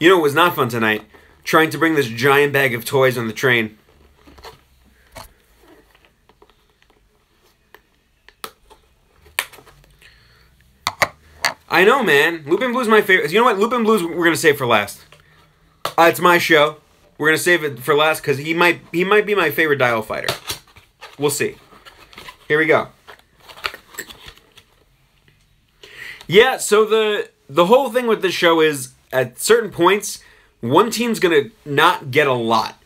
You know, it was not fun tonight, trying to bring this giant bag of toys on the train. I know, man. Lupin Blue's my favorite. You know what? Lupin Blue's we're going to save for last. It's my show. We're going to save it for last because he might be my favorite Dial Fighter. We'll see. Here we go. Yeah, so the whole thing with this show is, at certain points, one team's going to not get a lot.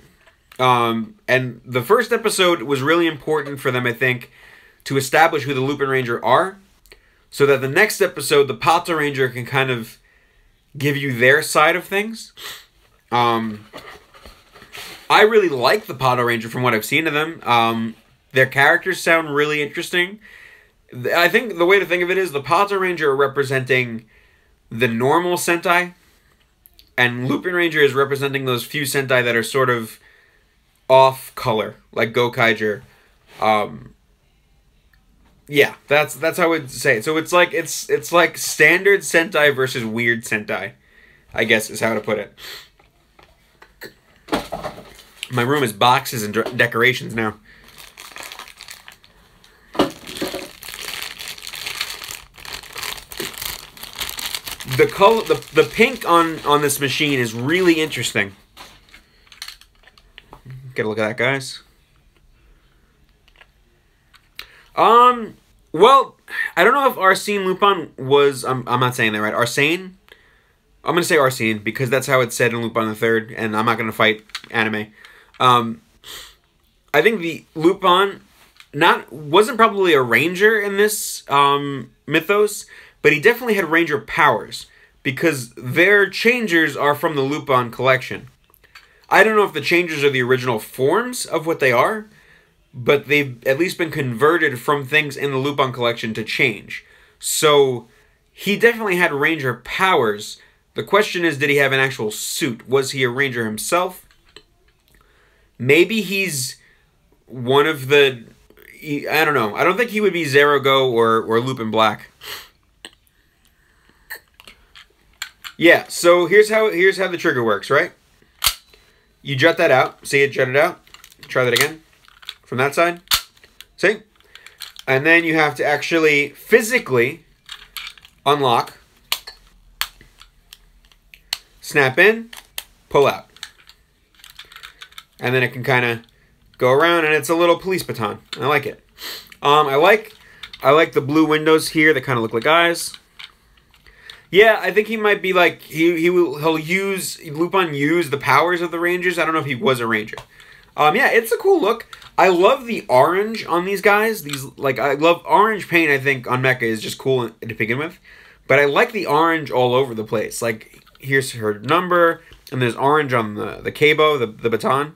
And the first episode was really important for them, I think, to establish who the Lupinranger are, so that the next episode, the Patoranger, can kind of give you their side of things. I really like the Patoranger from what I've seen of them. Their characters sound really interesting. I think the way to think of it is the Patoranger are representing the normal Sentai, and Lupinranger is representing those few Sentai that are sort of off color, like Gokaiger. Yeah, that's how I would say it. So it's like standard Sentai versus weird Sentai, I guess is how to put it. My room is boxes and decorations now. The color, the pink on this machine is really interesting. Get a look at that, guys. Well, I don't know if Arsene Lupin was, I'm not saying that right, Arsene? I'm going to say Arsene, because that's how it's said in Lupin the Third, and I'm not going to fight anime. I think the Lupin wasn't probably a ranger in this, mythos, but he definitely had ranger powers, because their changers are from the Lupin collection. I don't know if the changers are the original forms of what they are, but they've at least been converted from things in the Lupin collection to change. So, he definitely had ranger powers. The question is, did he have an actual suit? Was he a ranger himself? Maybe he's one of the... I don't know. I don't think he would be Zerago or Lupin Black. Yeah, so here's how the trigger works, right? You jut that out. See it jutted out? Try that again. From that side. See? And then you have to actually physically unlock, snap in, pull out. And then it can kind of go around, and it's a little police baton. I like it. I like the blue windows here that kind of look like eyes. Yeah, I think he might be like Lupin use the powers of the Rangers. I don't know if he was a Ranger. Yeah, it's a cool look. I love the orange on these guys. I love orange paint. I think on Mecha is just cool to begin with, but I like the orange all over the place. Like here's her number, and there's orange on the cabo, the baton.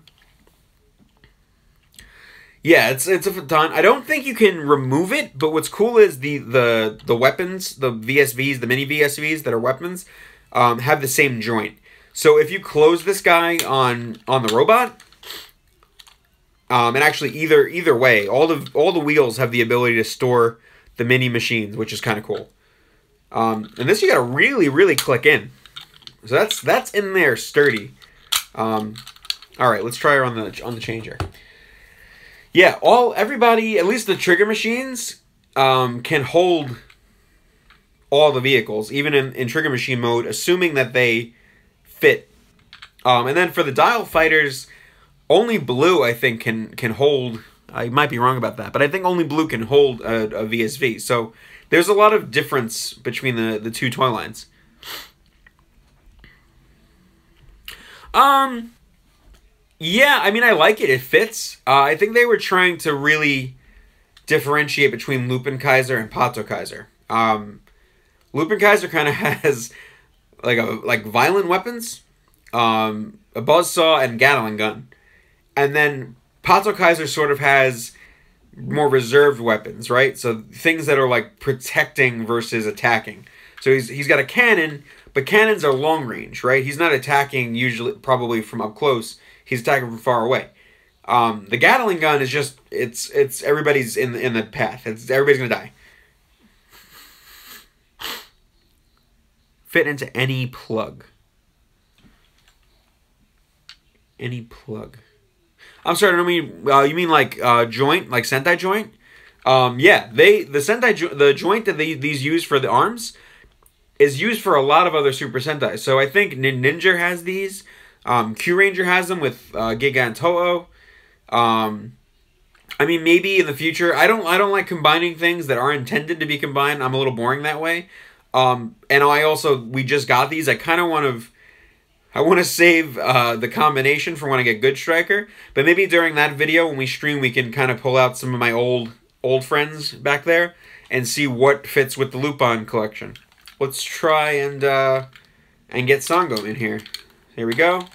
Yeah, it's a baton. I don't think you can remove it, but what's cool is the weapons, the VSVs, the mini VSVs that are weapons, have the same joint. So if you close this guy on the robot, and actually either way, all the wheels have the ability to store the mini machines, which is kind of cool. And this you gotta really click in. So that's in there sturdy. All right, let's try her on the changer. Yeah, everybody, at least the trigger machines, can hold all the vehicles, even in trigger machine mode, assuming that they fit. And then for the dial fighters, only blue, I think, can hold... I might be wrong about that, but I think only blue can hold a VSV. So there's a lot of difference between the two toy lines. Yeah, I mean, I like it. It fits. I think they were trying to really differentiate between Lupinkaisen and Patokaisen. Lupinkaisen kind of has like violent weapons, a buzzsaw and Gatling gun, and then Patokaisen sort of has more reserved weapons, right? So things that are like protecting versus attacking. So he's got a cannon, but cannons are long range, right? He's not attacking usually, probably from up close. He's attacking from far away. The Gatling gun is just it's everybody's in the path. Everybody's gonna die. Fit into any plug. Any plug. I'm sorry, I don't mean you mean like joint, like Sentai joint. Yeah, the Sentai joint that these use for the arms is used for a lot of other Super Sentai. So I think Ninja has these. Q-Ranger has them with Giga and Toho. I mean, maybe in the future. I don't like combining things that aren't intended to be combined. I'm a little boring that way. And we just got these. I kind of want to... I want to save the combination for when I get Good Striker, but maybe during that video when we stream we can kind of pull out some of my old friends back there and see what fits with the Lupin collection. Let's try and get Sango in here. Here we go.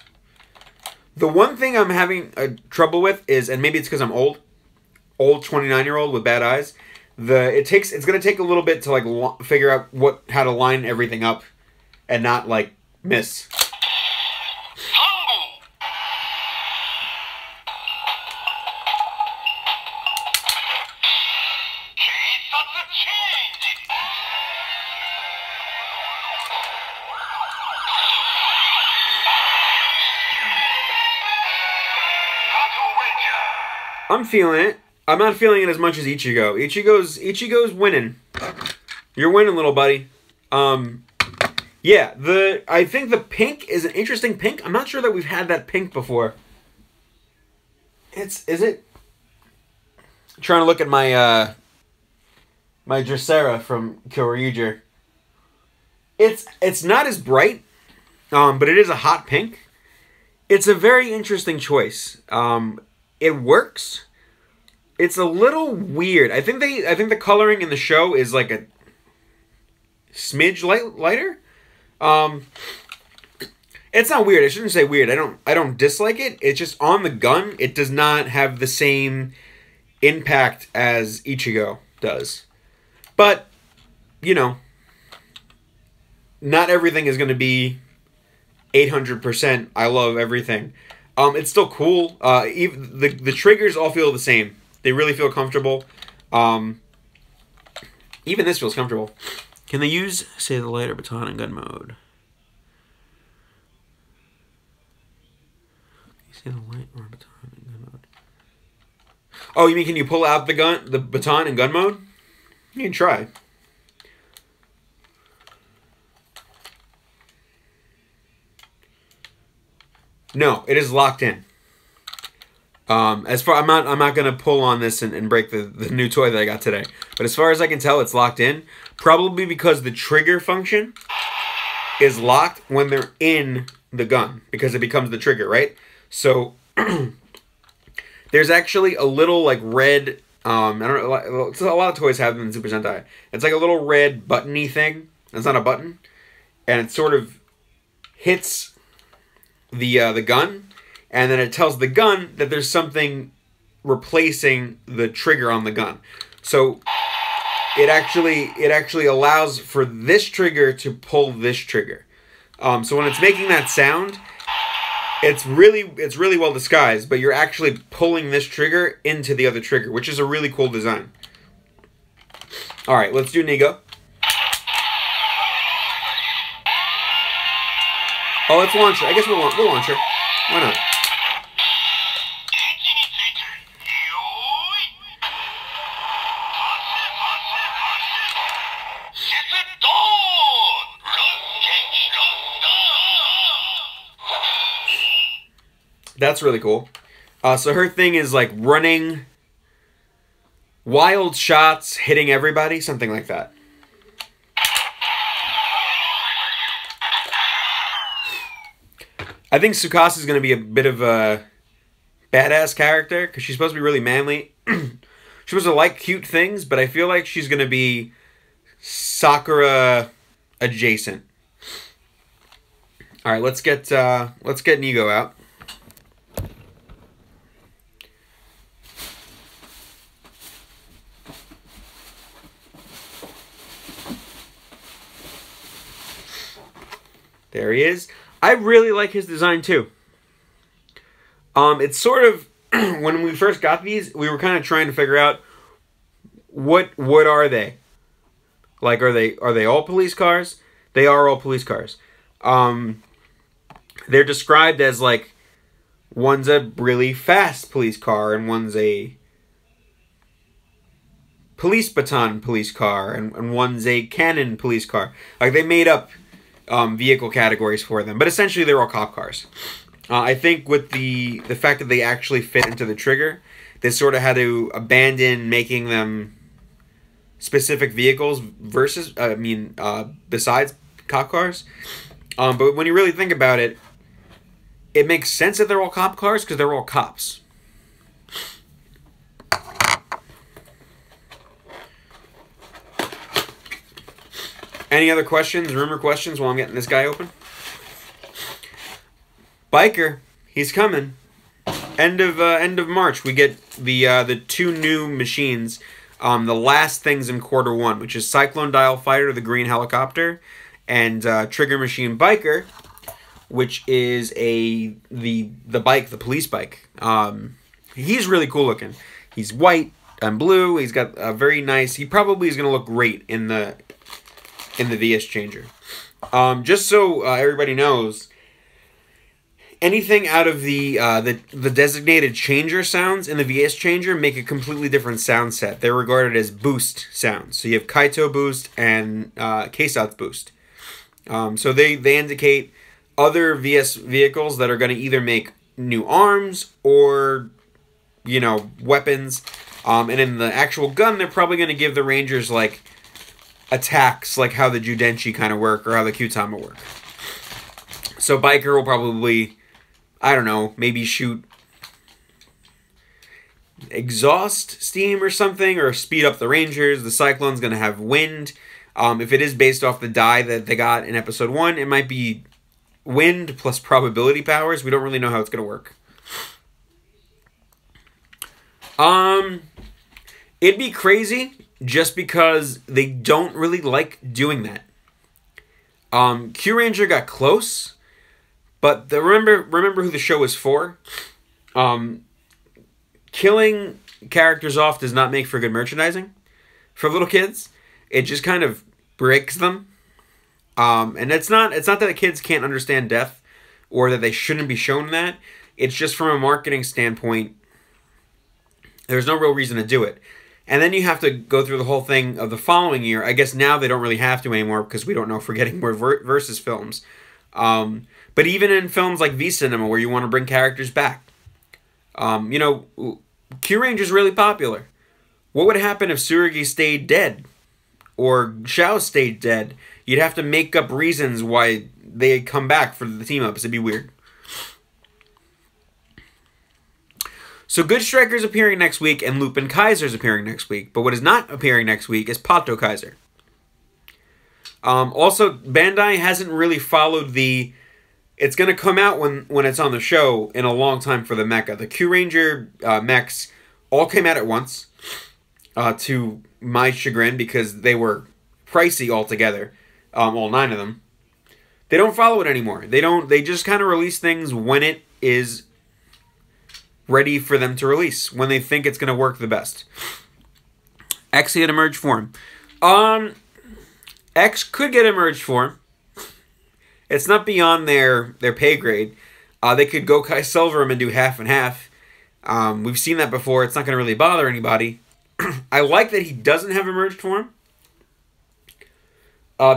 The one thing I'm having trouble with is, and maybe it's because I'm old 29-year-old with bad eyes. It's gonna take a little bit to like figure out how to line everything up and not like miss. I'm feeling it. I'm not feeling it as much as Ichigo. Ichigo's winning. You're winning, little buddy. Yeah, I think the pink is an interesting pink. I'm not sure that we've had that pink before. Is it? I'm trying to look at my my Dressera from Kyoryuger. It's not as bright, but it is a hot pink. It's a very interesting choice. It works. It's a little weird. I think the coloring in the show is like a smidge lighter. It's not weird. I shouldn't say weird. I don't dislike it. It's just on the gun, it does not have the same impact as Ichigo does. But, you know, not everything is going to be 800%. I love everything. It's still cool. Even the triggers all feel the same. They really feel comfortable. Even this feels comfortable. Can they use, say, the lighter baton and gun mode? Say the light or baton and gun mode. Oh, you mean can you pull out the baton in gun mode? You can try. No, it is locked in. I'm not gonna pull on this and break the new toy that I got today. But as far as I can tell, it's locked in. Probably because the trigger function is locked when they're in the gun, because it becomes the trigger, right? So there's actually a little like red. I don't know. A lot of toys have them in Super Sentai. It's like a little red buttony thing. It's not a button, and it sort of hits the gun, and then it tells the gun that there's something replacing the trigger on the gun. So it actually allows for this trigger to pull this trigger. So when it's making that sound, it's really well disguised, but you're actually pulling this trigger into the other trigger, which is a really cool design. All right, let's do Nigo. Oh, let's launch her. I guess we'll launch her. Why not? That's really cool. So her thing is like running wild shots, hitting everybody, something like that. I think Tsukasa is going to be a bit of a badass character because she's supposed to be really manly. She's supposed to like cute things, but I feel like she's going to be Sakura adjacent. All right, let's get Nigo out. There he is. I really like his design too. It's sort of when we first got these, we were kind of trying to figure out what are they? Like, are they all police cars? They are all police cars. They're described as like one's a really fast police car and one's a police baton police car and one's a cannon police car. Like they made up vehicle categories for them, but essentially they're all cop cars. I think with the fact that they actually fit into the trigger, they sort of had to abandon making them specific vehicles versus besides cop cars. But when you really think about it, it makes sense that they're all cop cars because they're all cops. Any other questions, rumor questions while I'm getting this guy open? Biker, he's coming. End of March, we get the two new machines. The last things in Q1, which is Cyclone Dial Fighter, the green helicopter, and Trigger Machine Biker, which is the bike, the police bike. He's really cool looking. He's white and blue. He's got a very nice. He probably is going to look great in the VS Changer. Just so everybody knows, anything out of the designated changer sounds in the VS Changer make a completely different sound set. They're regarded as boost sounds. So you have Kaito boost and K-South boost. So they indicate other VS vehicles that are going to either make new arms or, you know, weapons. And in the actual gun, they're probably going to give the Rangers, like, attacks, like how the Judenchi kind of work or how the Kyutama work. So Biker will probably, I don't know, maybe shoot exhaust steam or something, or speed up the Rangers. The Cyclone's going to have wind. If it is based off the die that they got in Episode 1, it might be wind plus probability powers. We don't really know how it's going to work. It'd be crazy just because they don't really like doing that. Q-Ranger got close, but remember who the show is for. Killing characters off does not make for good merchandising for little kids. It just kind of breaks them. And it's not that the kids can't understand death or that they shouldn't be shown that. It's just from a marketing standpoint, there's no real reason to do it. And then you have to go through the whole thing of the following year. I guess now they don't really have to anymore because we don't know if we're getting more Versus films. But even in films like V-Cinema where you want to bring characters back, you know, Q-Ranger's really popular. What would happen if Tsurugi stayed dead? Or Shao stayed dead? You'd have to make up reasons why they'd come back for the team-ups. It'd be weird. So Good Striker's appearing next week, and Lupin Kaiser's appearing next week. But what is not appearing next week is Pato Kaiser. Also, Bandai hasn't really followed the... It's going to come out when it's on the show in a long time for the mecha. The Q-Ranger mechs all came out at once, to my chagrin, because they were pricey altogether, all 9 of them. They don't follow it anymore. They just kind of release things when it is ready for them to release, when they think it's going to work the best. X get emerged form. X could get emerged form. It's not beyond their pay grade. They could go Kai Silver him and do half and half. We've seen that before. It's not going to really bother anybody. I like that he doesn't have emerged form.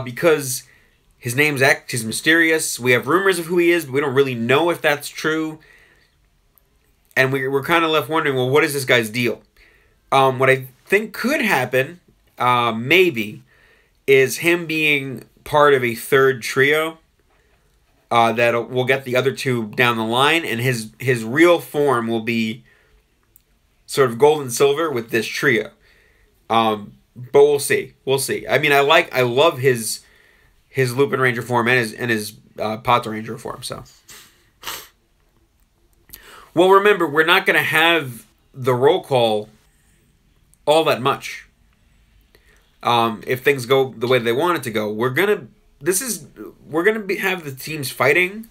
Because his name's X. He's mysterious. We have rumors of who he is, but we don't really know if that's true. And we're kind of left wondering, well, what is this guy's deal? What I think could happen, maybe, is him being part of a third trio that will get the other two down the line, and his real form will be sort of gold and silver with this trio. But we'll see. We'll see. I mean, I love his Lupinranger form and his Patoranger form, so... Well, remember, we're not going to have the roll call all that much. If things go the way they want it to go, we're gonna have the teams fighting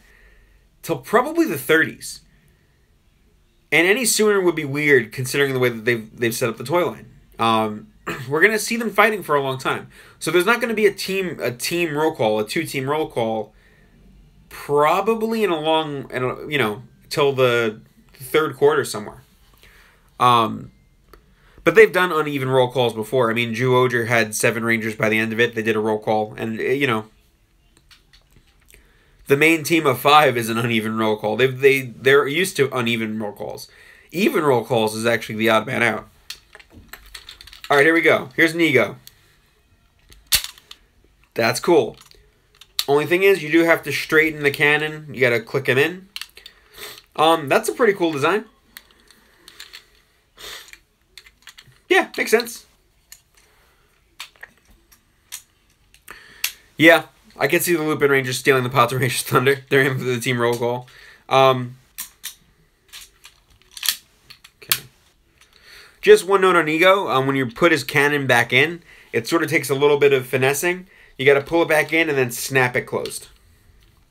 till probably the 30s, and any sooner would be weird considering the way that they've set up the toy line. We're gonna see them fighting for a long time, so there's not going to be a team roll call, a 2-team roll call, probably till the third quarter somewhere. But they've done uneven roll calls before. I mean, Ju Oger had 7 Rangers by the end of it. They did a roll call. And, you know, the main team of 5 is an uneven roll call. They're used to uneven roll calls. Even roll calls is actually the odd man out. All right, here we go. Here's Nego. That's cool. Only thing is, you do have to straighten the cannon. You got to click him in. That's a pretty cool design. Yeah, makes sense. Yeah, I can see the Lupinranger stealing the Patoranger's thunder during the team roll call. Okay. Just one note on Ego. When you put his cannon back in, it sort of takes a little bit of finessing. You got to pull it back in and then snap it closed.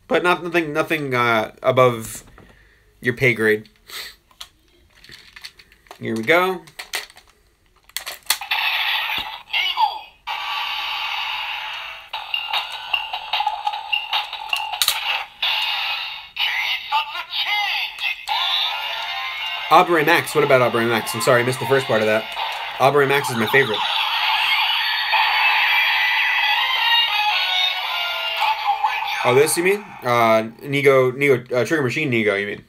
But nothing above your pay grade. Here we go. Aubrey Max. What about Aubrey Max? I'm sorry, I missed the first part of that. Aubrey Max is my favorite. Oh, this you mean? Trigger Machine Nego, you mean?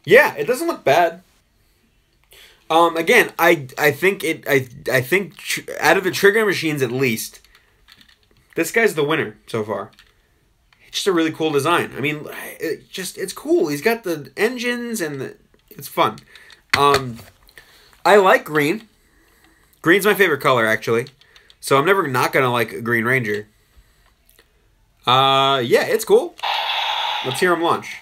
Yeah, it doesn't look bad. Again, I think out of the Trigger Machines at least, this guy's the winner so far. It's just a really cool design. I mean, it's cool. He's got the engines and it's fun. I like green. Green's my favorite color, actually. So I'm never not gonna like a Green Ranger. Yeah, it's cool. Let's hear him launch.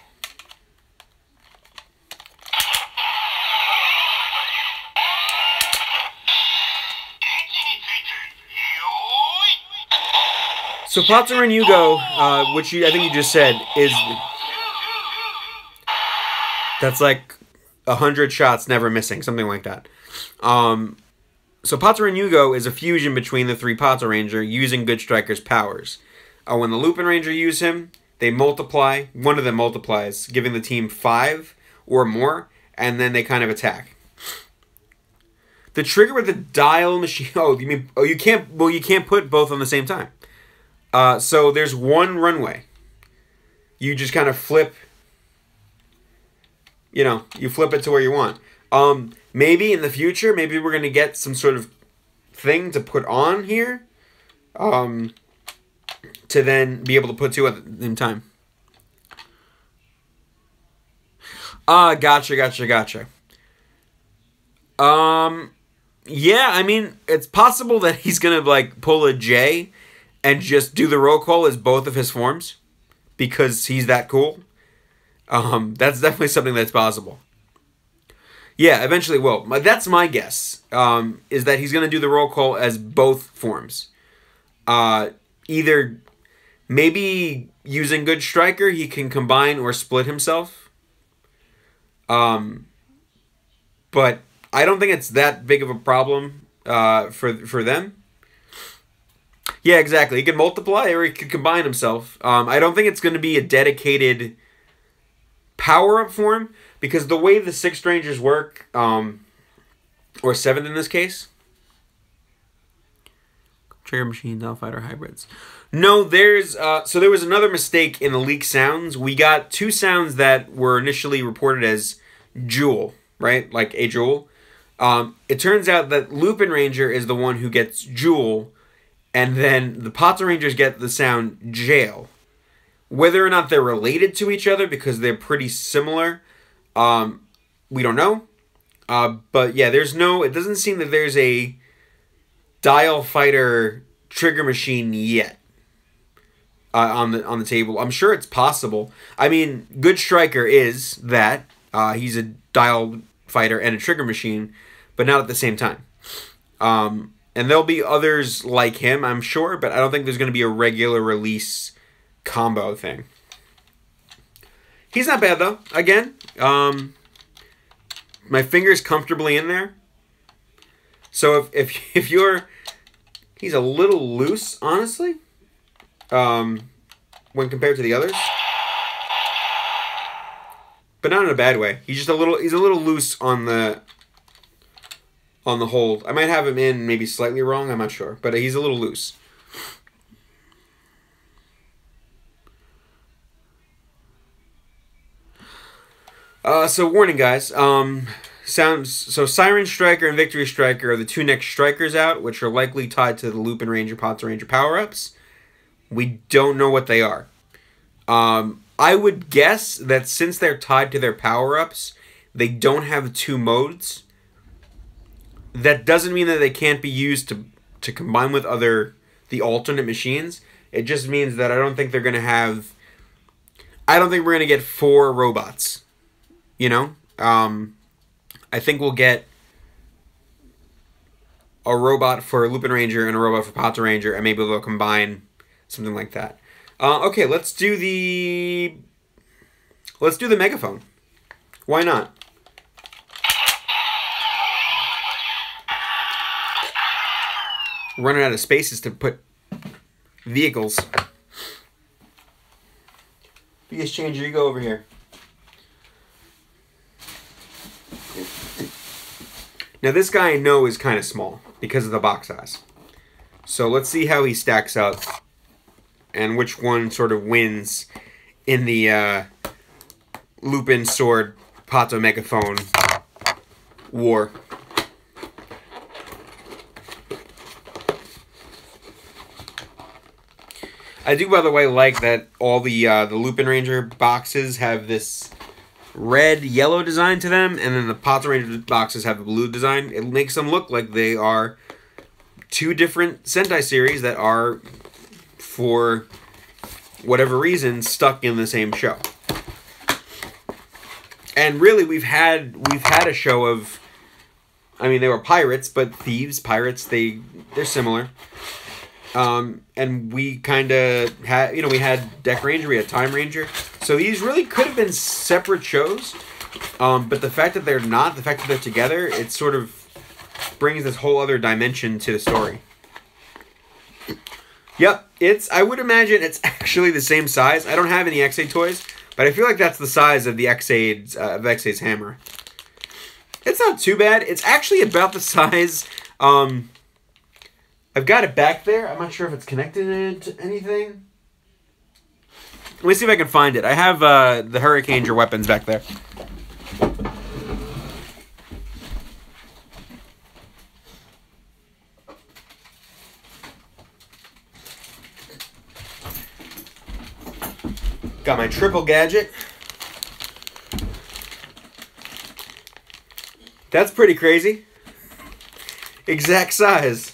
So Patoranger Yugo, which I think you just said, that's like 100 shots never missing, something like that. So Patoranger Yugo is a fusion between the three Patoranger using Good Striker's powers. When the Lupinranger use him, they multiply. One of them multiplies, giving the team 5 or more, and then they kind of attack. The trigger with the dial machine. Oh, you mean? Oh, you can't. Well, you can't put both on the same time. So there's one runway. You just kind of flip. You flip it to where you want. Maybe in the future, maybe we're gonna get some sort of thing to put on here. To then be able to put two at the same time. Gotcha. Yeah, I mean, it's possible that he's gonna like pull a J and just do the roll call as both of his forms because he's that cool. That's definitely something that's possible. Yeah, eventually will. That's my guess. Is that he's gonna do the roll call as both forms. Either maybe using Good Striker, he can combine or split himself. But I don't think it's that big of a problem for them. Yeah, exactly. He can multiply or he can combine himself. I don't think it's going to be a dedicated power-up form because the way the 6th Rangers work, or 7th in this case, Trigger Machines, Fighter hybrids. No, so there was another mistake in the leak sounds. We got 2 sounds that were initially reported as Jewel, right? Like a Jewel. It turns out that Lupinranger is the one who gets Jewel, and then the Patarangers get the sound Jail. Whether or not they're related to each other because they're pretty similar, we don't know. But yeah, it doesn't seem that there's a Dial Fighter Trigger Machine yet on the table. I'm sure it's possible. I mean, Good Striker is that. He's a Dial Fighter and a Trigger Machine, but not at the same time. And there'll be others like him, I'm sure, but I don't think there's going to be a regular release combo thing. He's not bad, though. Again, my finger's comfortably in there. So if you're... He's a little loose, honestly, when compared to the others. But not in a bad way. He's a little loose on the hold. I might have him in maybe slightly wrong, I'm not sure. But he's a little loose. So warning, guys. So Siren Striker and Victory Striker are the 2 next strikers out, which are likely tied to the Lupinranger, Patoranger power-ups. We don't know what they are. I would guess that since they're tied to their power-ups, they don't have 2 modes. That doesn't mean that they can't be used to combine with the alternate machines. It just means that I don't think they're going to have... I don't think we're going to get 4 robots. You know? I think we'll get a robot for Lupinranger and a robot for Patoranger, and maybe they'll combine something like that. Okay, let's do the megaphone. Why not? Running out of spaces to put vehicles. Biggest changer, you go over here. Now this guy I know is kind of small because of the box size. So let's see how he stacks up and which one sort of wins in the Lupin Sword Pato Megaphone war. I do, by the way, like that all the Lupinranger boxes have this red-yellow design to them, and then the Patoranger boxes have the blue design. It makes them look like they are 2 different Sentai series that are, for whatever reason, stuck in the same show. And really, we've had a show of, I mean, they were pirates, but thieves, pirates, they're similar. And we kind of had, we had Deck Ranger, we had Time Ranger. So these really could have been separate shows. But the fact that they're not, the fact that they're together, it sort of brings this whole other dimension to the story. Yep, I would imagine it's actually the same size. I don't have any X-Aid toys, but I feel like that's the size of the X-Aid's hammer. It's not too bad. It's actually about the size, I've got it back there. I'm not sure if it's connected to anything. Let me see if I can find it. I have the Hurricaneer weapons back there. Got my triple gadget. That's pretty crazy. Exact size.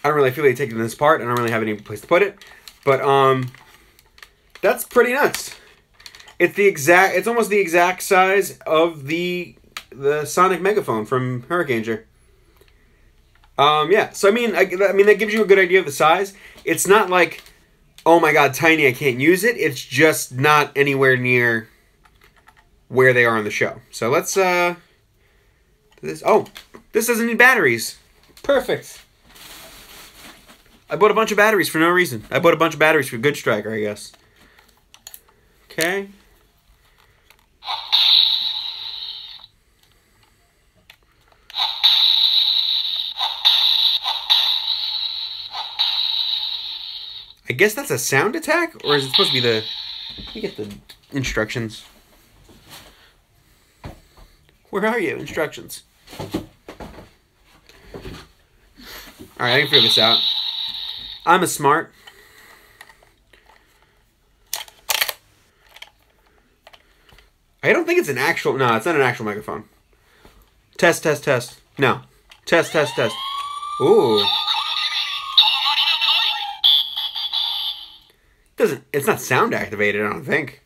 I don't really feel like taking this apart. I don't really have any place to put it. But that's pretty nuts. It's almost the exact size of the Sonic Megaphone from Hurricaneer. Yeah. So I mean that gives you a good idea of the size. It's not like, oh my god, tiny, I can't use it. It's just not anywhere near where they are in the show. So let's this doesn't need batteries. Perfect. I bought a bunch of batteries for no reason. I bought a bunch of batteries for Good Striker, I guess. Okay. I guess that's a sound attack? Or is it supposed to be the... Let me get the instructions. Where are you? Instructions. Alright, I can figure this out. I'm a smart. I don't think it's an actual... No, it's not an actual megaphone. Test, test, test. No. Test, test, test. Ooh. It's not sound activated, I don't think.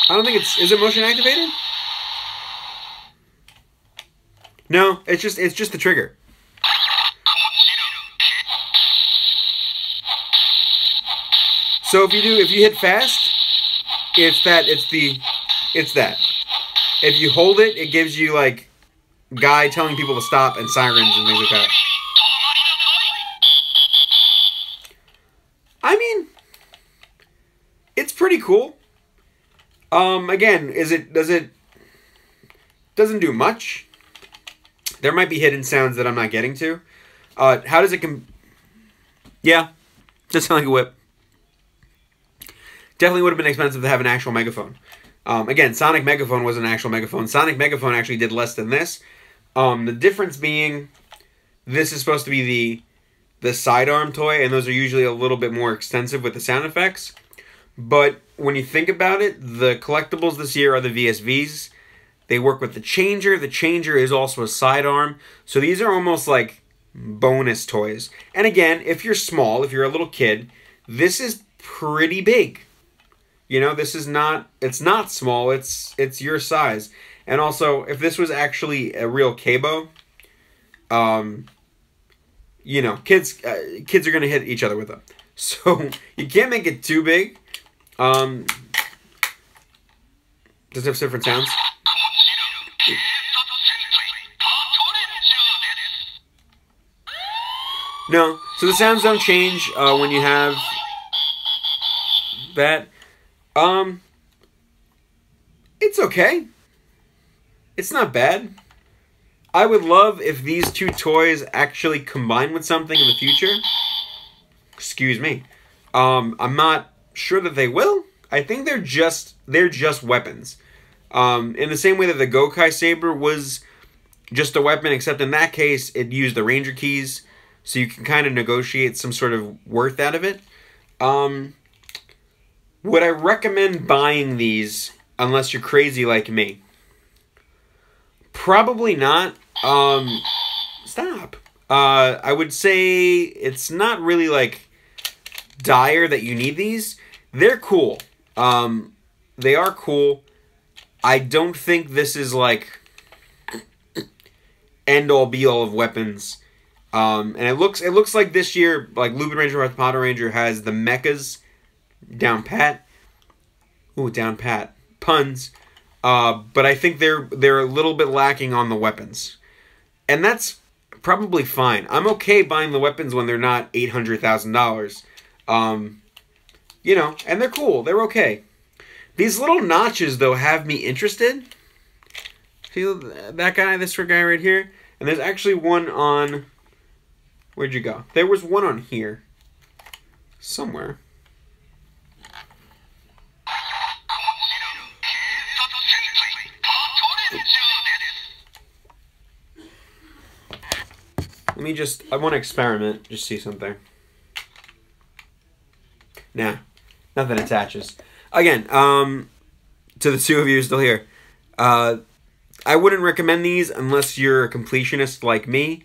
I don't think is it motion activated? No, it's just the trigger. So if you hit fast, it's that. If you hold it, it gives you like guy telling people to stop and sirens and things like that. I mean, it's pretty cool. Again, does it Doesn't do much. There might be hidden sounds that I'm not getting to. How does it Yeah, just sound like a whip. Definitely would have been expensive to have an actual megaphone. Again, Sonic Megaphone was an actual megaphone. Sonic Megaphone actually did less than this. The difference being, this is supposed to be the sidearm toy, and those are usually a little bit more extensive with the sound effects. But when you think about it, the collectibles this year are the VSVs. They work with the changer. The changer is also a sidearm. So these are almost like bonus toys. And again, if you're small, if you're a little kid, this is pretty big. You know, this is not, it's not small, it's your size. And also, if this was actually a real Cabo, you know, kids are going to hit each other with them. So, you can't make it too big. Does it have different sounds? No. So the sounds don't change when you have that. It's okay. It's not bad. I would love if these two toys actually combine with something in the future. Excuse me. I'm not sure that they will. I think they're just weapons. In the same way that the Gokai Saber was just a weapon, except in that case it used the Ranger keys, so you can kind of negotiate some sort of worth out of it. Would I recommend buying these unless you're crazy like me? Probably not. Stop. I would say it's not really like dire that you need these. They're cool. They are cool. I don't think this is like end all be all of weapons. And it looks like this year, like Lupinranger Vs Patranger has the mechas down pat. Ooh, down pat. Puns. But I think they're a little bit lacking on the weapons. And that's probably fine. I'm okay buying the weapons when they're not $800,000. You know, and they're cool. They're okay. These little notches, though, have me interested. See that guy, this guy right here? And there's actually one on... Where'd you go? There was one on here. Somewhere. Let me just... I want to experiment. Just see something. Nah. Nothing attaches. Again, to the two of you still here. I wouldn't recommend these unless you're a completionist like me.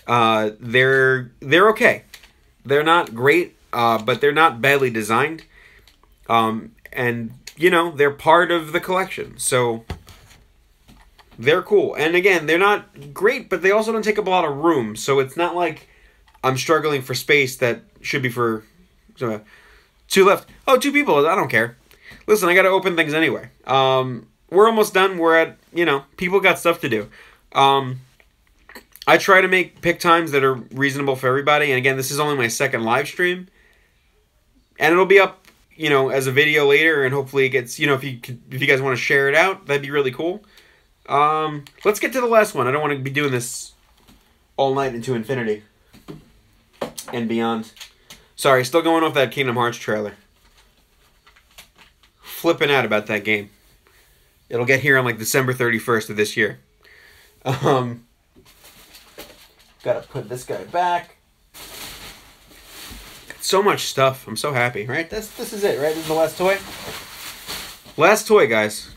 They're okay. They're not great, but they're not badly designed. And, you know, they're part of the collection. So, they're cool. And again, they're not great, but they also don't take up a lot of room. So it's not like I'm struggling for space that should be for... two left. Oh, two people. I don't care. Listen, I got to open things anyway. We're almost done. We're at, you know, people got stuff to do. I try to pick times that are reasonable for everybody. And again, this is only my second live stream. And it'll be up, you know, as a video later. And hopefully it gets, you know, if you guys want to share it out, that'd be really cool. Let's get to the last one. I don't want to be doing this all night into infinity and beyond. Sorry, still going off that Kingdom Hearts trailer. Flipping out about that game. It'll get here on like December 31st of this year. Gotta put this guy back. So much stuff. I'm so happy, right? This is it, right? This is the last toy. Last toy, guys.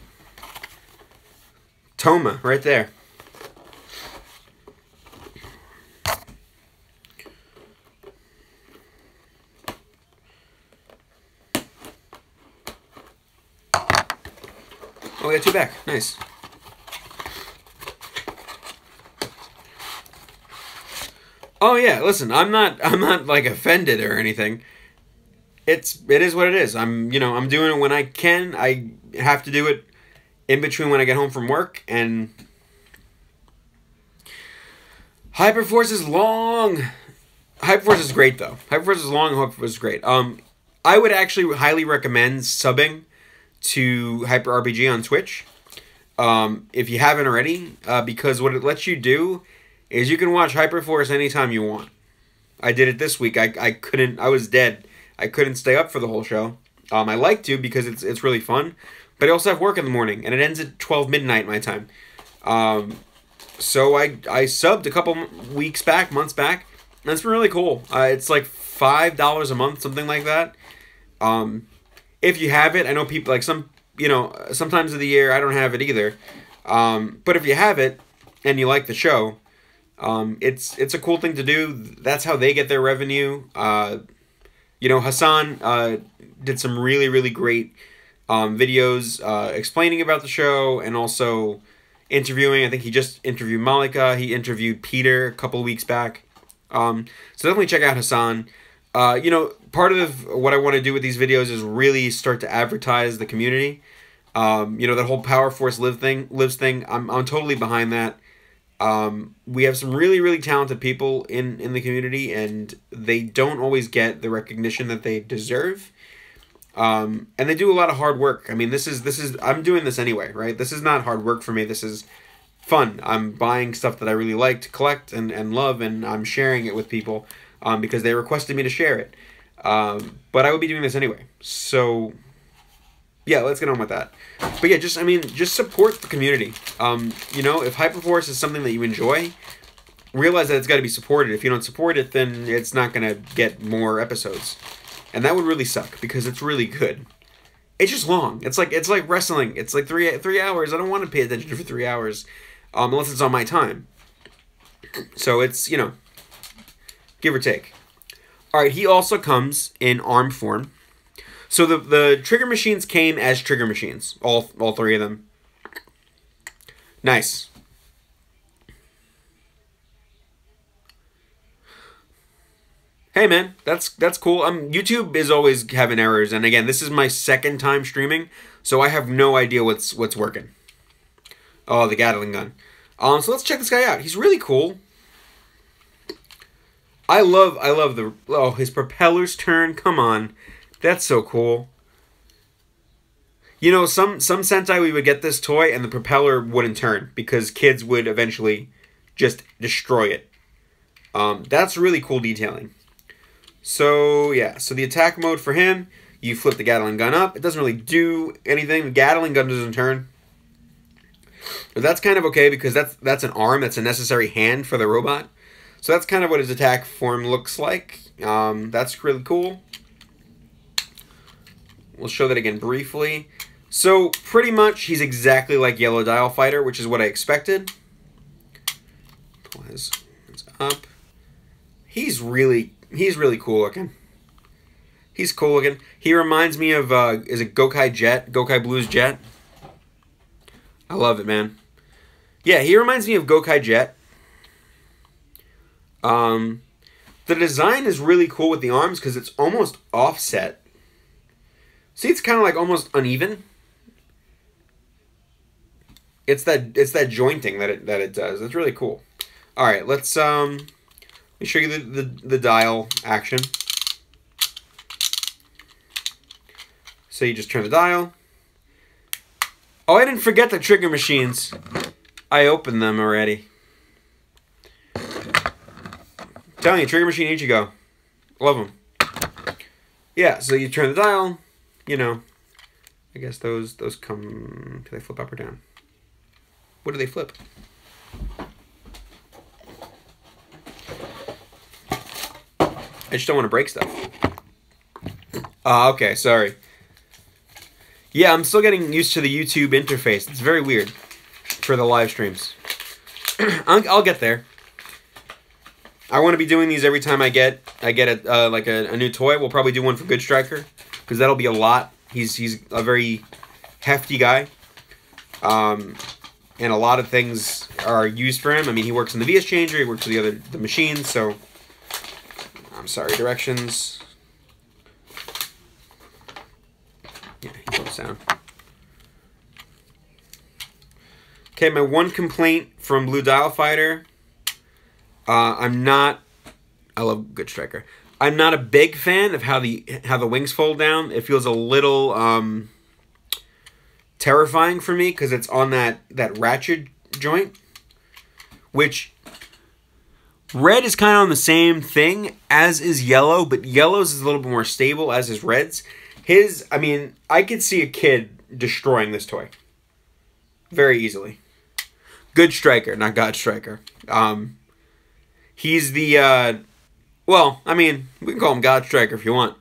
Toma, right there. Oh, we got two back. Nice. Oh yeah, listen, I'm not like offended or anything. It is what it is. I'm doing it when I can. I have to do it in between when I get home from work, and Hyperforce is long. Hyperforce is great though. Hyperforce is long. Hyperforce is great. I would actually highly recommend subbing to Hyper RPG on Twitch. if you haven't already, because what it lets you do is you can watch Hyperforce anytime you want. I did it this week. I couldn't. I was dead. I couldn't stay up for the whole show. I like to because it's really fun, but I also have work in the morning, and it ends at 12 midnight my time. So I subbed a couple months back, and it's been really cool. It's like $5 a month, something like that. If you have it, I know people like sometimes of the year I don't have it either. But if you have it and you like the show, it's a cool thing to do. That's how they get their revenue. Hassan did some really, really great videos explaining about the show and also interviewing. I think he just interviewed Malika. He interviewed Peter a couple weeks back. So definitely check out Hassan. Part of what I want to do with these videos is really start to advertise the community. That whole Power Force lives thing. I'm totally behind that. We have some really, really talented people in the community, and they don't always get the recognition that they deserve. And they do a lot of hard work. I mean, I'm doing this anyway, right? This is not hard work for me. This is fun. I'm buying stuff that I really like to collect and love, and I'm sharing it with people, because they requested me to share it. But I would be doing this anyway. So yeah, let's get on with that. But yeah, just support the community. If Hyperforce is something that you enjoy, realize that it's got to be supported. If you don't support it, then it's not going to get more episodes. And that would really suck because it's really good. It's just long. It's like wrestling. It's like three hours. I don't want to pay attention for 3 hours, unless it's on my time. So it's, give or take. All right, he also comes in ARM form. So the trigger machines came as trigger machines, all three of them. Nice. Hey man, that's cool. YouTube is always having errors, and again, this is my second time streaming, so I have no idea what's working. Oh, the Gatling gun. So let's check this guy out. He's really cool. I love his propellers turn. Come on. That's so cool. Some Sentai we would get this toy and the propeller wouldn't turn because kids would eventually just destroy it. That's really cool detailing. So yeah, so the attack mode for him, you flip the Gatling gun up. It doesn't really do anything. The Gatling gun doesn't turn. But that's kind of okay because that's an arm. That's a necessary hand for the robot. So that's kind of what his attack form looks like. That's really cool. We'll show that again briefly. So pretty much he's exactly like Yellow Dial Fighter, which is what I expected. Pull his up. He's really cool looking. He's cool looking. He reminds me of is it Gokai Jet? Gokai Blues Jet? I love it, man. Yeah, he reminds me of Gokai Jet. The design is really cool with the arms because it's almost offset. See, it's kind of like almost uneven. It's that jointing that it does. It's really cool. All right, let me show you the dial action. So you just turn the dial. Oh, I didn't forget the trigger machines. I opened them already. Telling you, trigger machine Ichigo. Love them. Yeah, so you turn the dial. I guess those come. Do they flip up or down? What do they flip? I just don't want to break stuff. Okay, sorry. Yeah, I'm still getting used to the YouTube interface. It's very weird for the live streams. I'll get there. I want to be doing these every time I get a new toy. We'll probably do one for Good Striker because that'll be a lot. He's a very hefty guy, and a lot of things are used for him. I mean, he works in the VS Changer. He works with the machines. So, I'm sorry, directions. Yeah, he goes down. Okay, my one complaint from Blue Dial Fighter. I love Good Striker. I'm not a big fan of how the wings fold down. It feels a little terrifying for me because it's on that ratchet joint, which red is kind of on the same thing as is yellow, but yellow's is a little bit more stable as is red's. His, I mean, I could see a kid destroying this toy very easily. Good striker, not God striker. He's the, well, I mean, we can call him God striker if you want.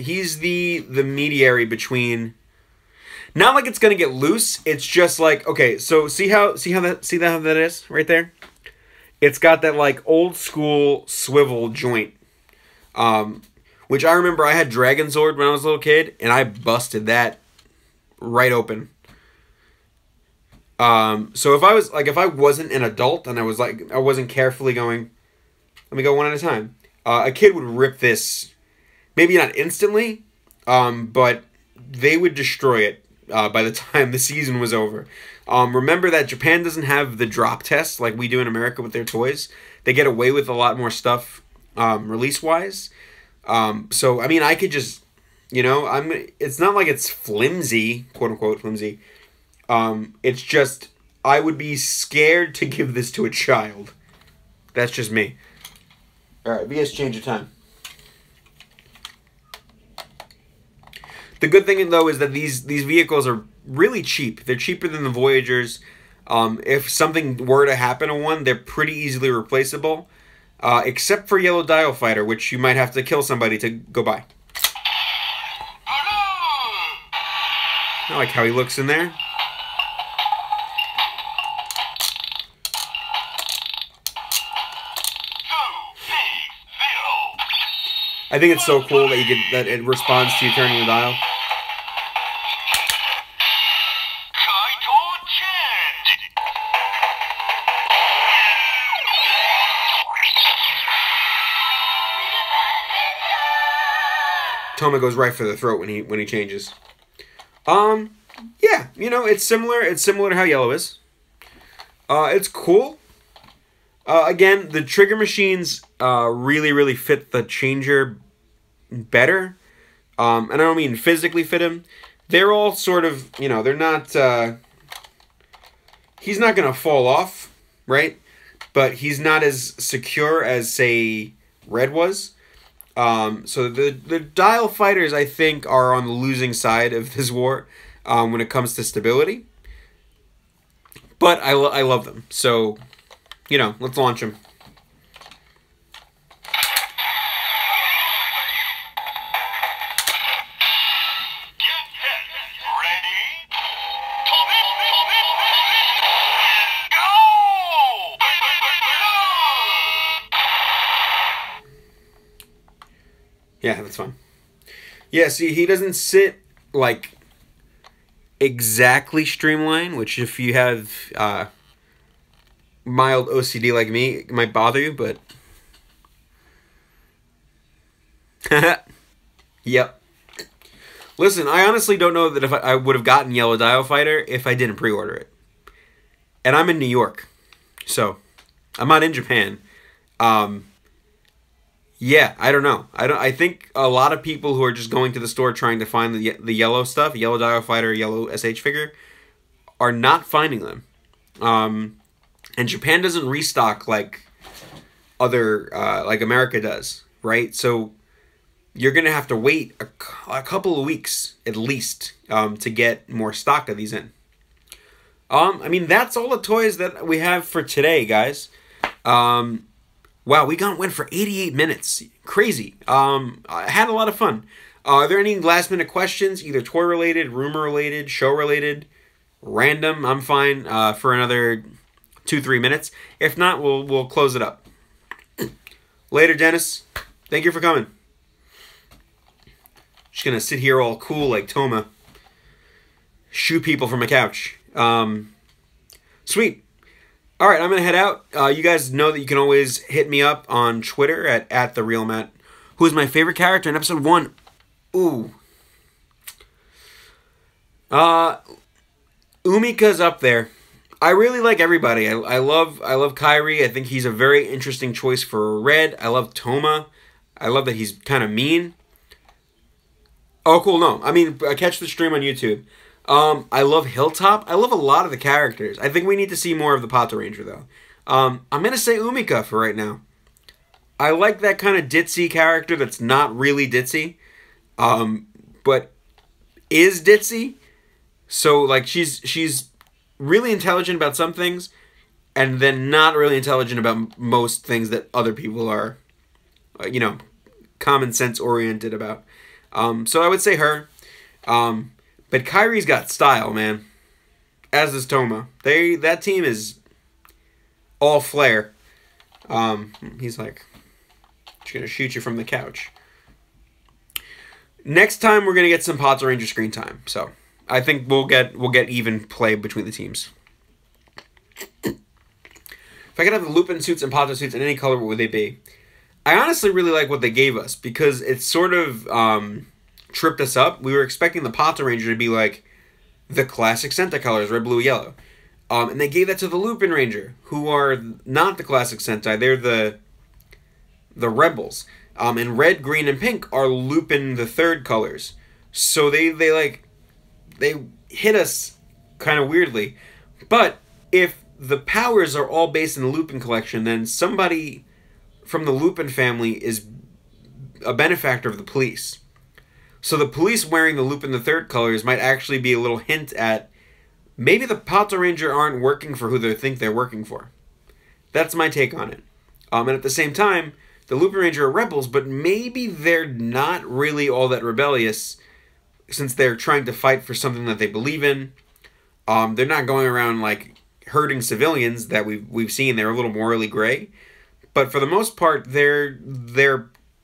He's the mediary between, not like it's gonna get loose. It's just like, okay, so see how that is right there. It's got that like old school swivel joint, which I remember I had Dragon Zord when I was a little kid, and I busted that right open. So if I wasn't an adult and I wasn't carefully going, let me go one at a time. A kid would rip this, maybe not instantly, but they would destroy it by the time the season was over. Remember that Japan doesn't have the drop test like we do in America with their toys. They get away with a lot more stuff release-wise. So, I mean, I could just, you know, it's not like it's flimsy, quote-unquote flimsy. It's just, I would be scared to give this to a child. That's just me. Alright, VS change of time. The good thing, though, is that these vehicles are really cheap. They're cheaper than the Voyagers. If something were to happen to one, they're pretty easily replaceable. Except for Yellow Dial Fighter, which you might have to kill somebody to go by. I like how he looks in there. I think it's so cool that it responds to you turning the dial. Toma goes right for the throat when he changes. Yeah, you know, it's similar. It's similar to how yellow is. It's cool. Again, the trigger machines really fit the changer better. And I don't mean physically fit him. They're all sort of, you know, they're not, he's not going to fall off, right? But he's not as secure as, say, Red was. So the Dial Fighters, I think, are on the losing side of this war when it comes to stability. But I love them. So, you know, let's launch them. Yeah, that's fine. Yeah, see, he doesn't sit, like, exactly streamlined, which if you have mild OCD like me, it might bother you, but... Yep. Listen, I honestly don't know that if I would have gotten Yellow Dial Fighter if I didn't pre-order it. And I'm in New York, so I'm not in Japan. Yeah, I don't know. I think a lot of people who are just going to the store trying to find the yellow stuff, Yellow Dial Fighter, yellow SH figure, are not finding them. And Japan doesn't restock like other, like America does, right? So you're going to have to wait a couple of weeks at least to get more stock of these in. I mean, that's all the toys that we have for today, guys. Wow, we went for 88 minutes. Crazy. I had a lot of fun. Are there any last-minute questions, either toy-related, rumor-related, show-related, random? I'm fine for another 2-3 minutes. If not, we'll close it up. Later, Dennis. Thank you for coming. Just gonna sit here all cool like Toma. Shoot people from a couch. Sweet. All right, I'm going to head out. You guys know that you can always hit me up on Twitter at TheRealMatt. Who is my favorite character in episode 1? Ooh. Umika's up there. I really like everybody. I love Kairi. I think he's a very interesting choice for Red. I love Toma. I love that he's kind of mean. Oh, cool. No, I mean, catch the stream on YouTube. I love Hilltop. I love a lot of the characters. I think we need to see more of the Patoranger, though. I'm going to say Umika for right now. I like that kind of ditzy character that's not really ditzy, but is ditzy. So, like, she's really intelligent about some things, and then not really intelligent about most things that other people are, you know, common sense oriented about. So I would say her. But Kyrie's got style, man. As does Toma. That team is all flair. He's like, she's gonna shoot you from the couch. Next time we're gonna get some Patoranger screen time. So I think we'll get even play between the teams. If I could have the Lupin suits and Pato suits in any color, what would they be? I honestly really like what they gave us because it sort of tripped us up. We were expecting the Patoranger to be like the classic Sentai colors, red, blue, yellow. And they gave that to the Lupinranger, who are not the classic Sentai. They're the rebels. And red, green, and pink are Lupin the Third colors. So they hit us kind of weirdly. But if the powers are all based in the Lupin collection, then somebody from the Lupin family is a benefactor of the police. So the police wearing the Lupin the Third colors might actually be a little hint at maybe the Patoranger aren't working for who they think they're working for. That's my take on it. And at the same time, the Lupinranger are rebels, but maybe they're not really all that rebellious since they're trying to fight for something that they believe in. They're not going around like hurting civilians that we've seen. They're a little morally gray. But for the most part, they're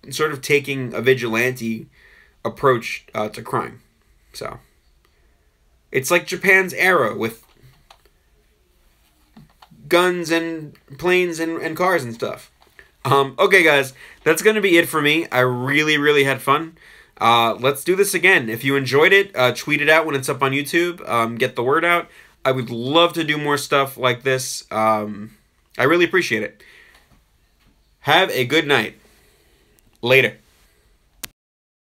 sort of taking a vigilante approach to crime. So it's like Japan's Arrow with guns and planes and cars and stuff. Okay, guys, that's going to be it for me. I really, really had fun. Let's do this again. If you enjoyed it, tweet it out when it's up on YouTube. Get the word out. I would love to do more stuff like this. I really appreciate it. Have a good night. Later.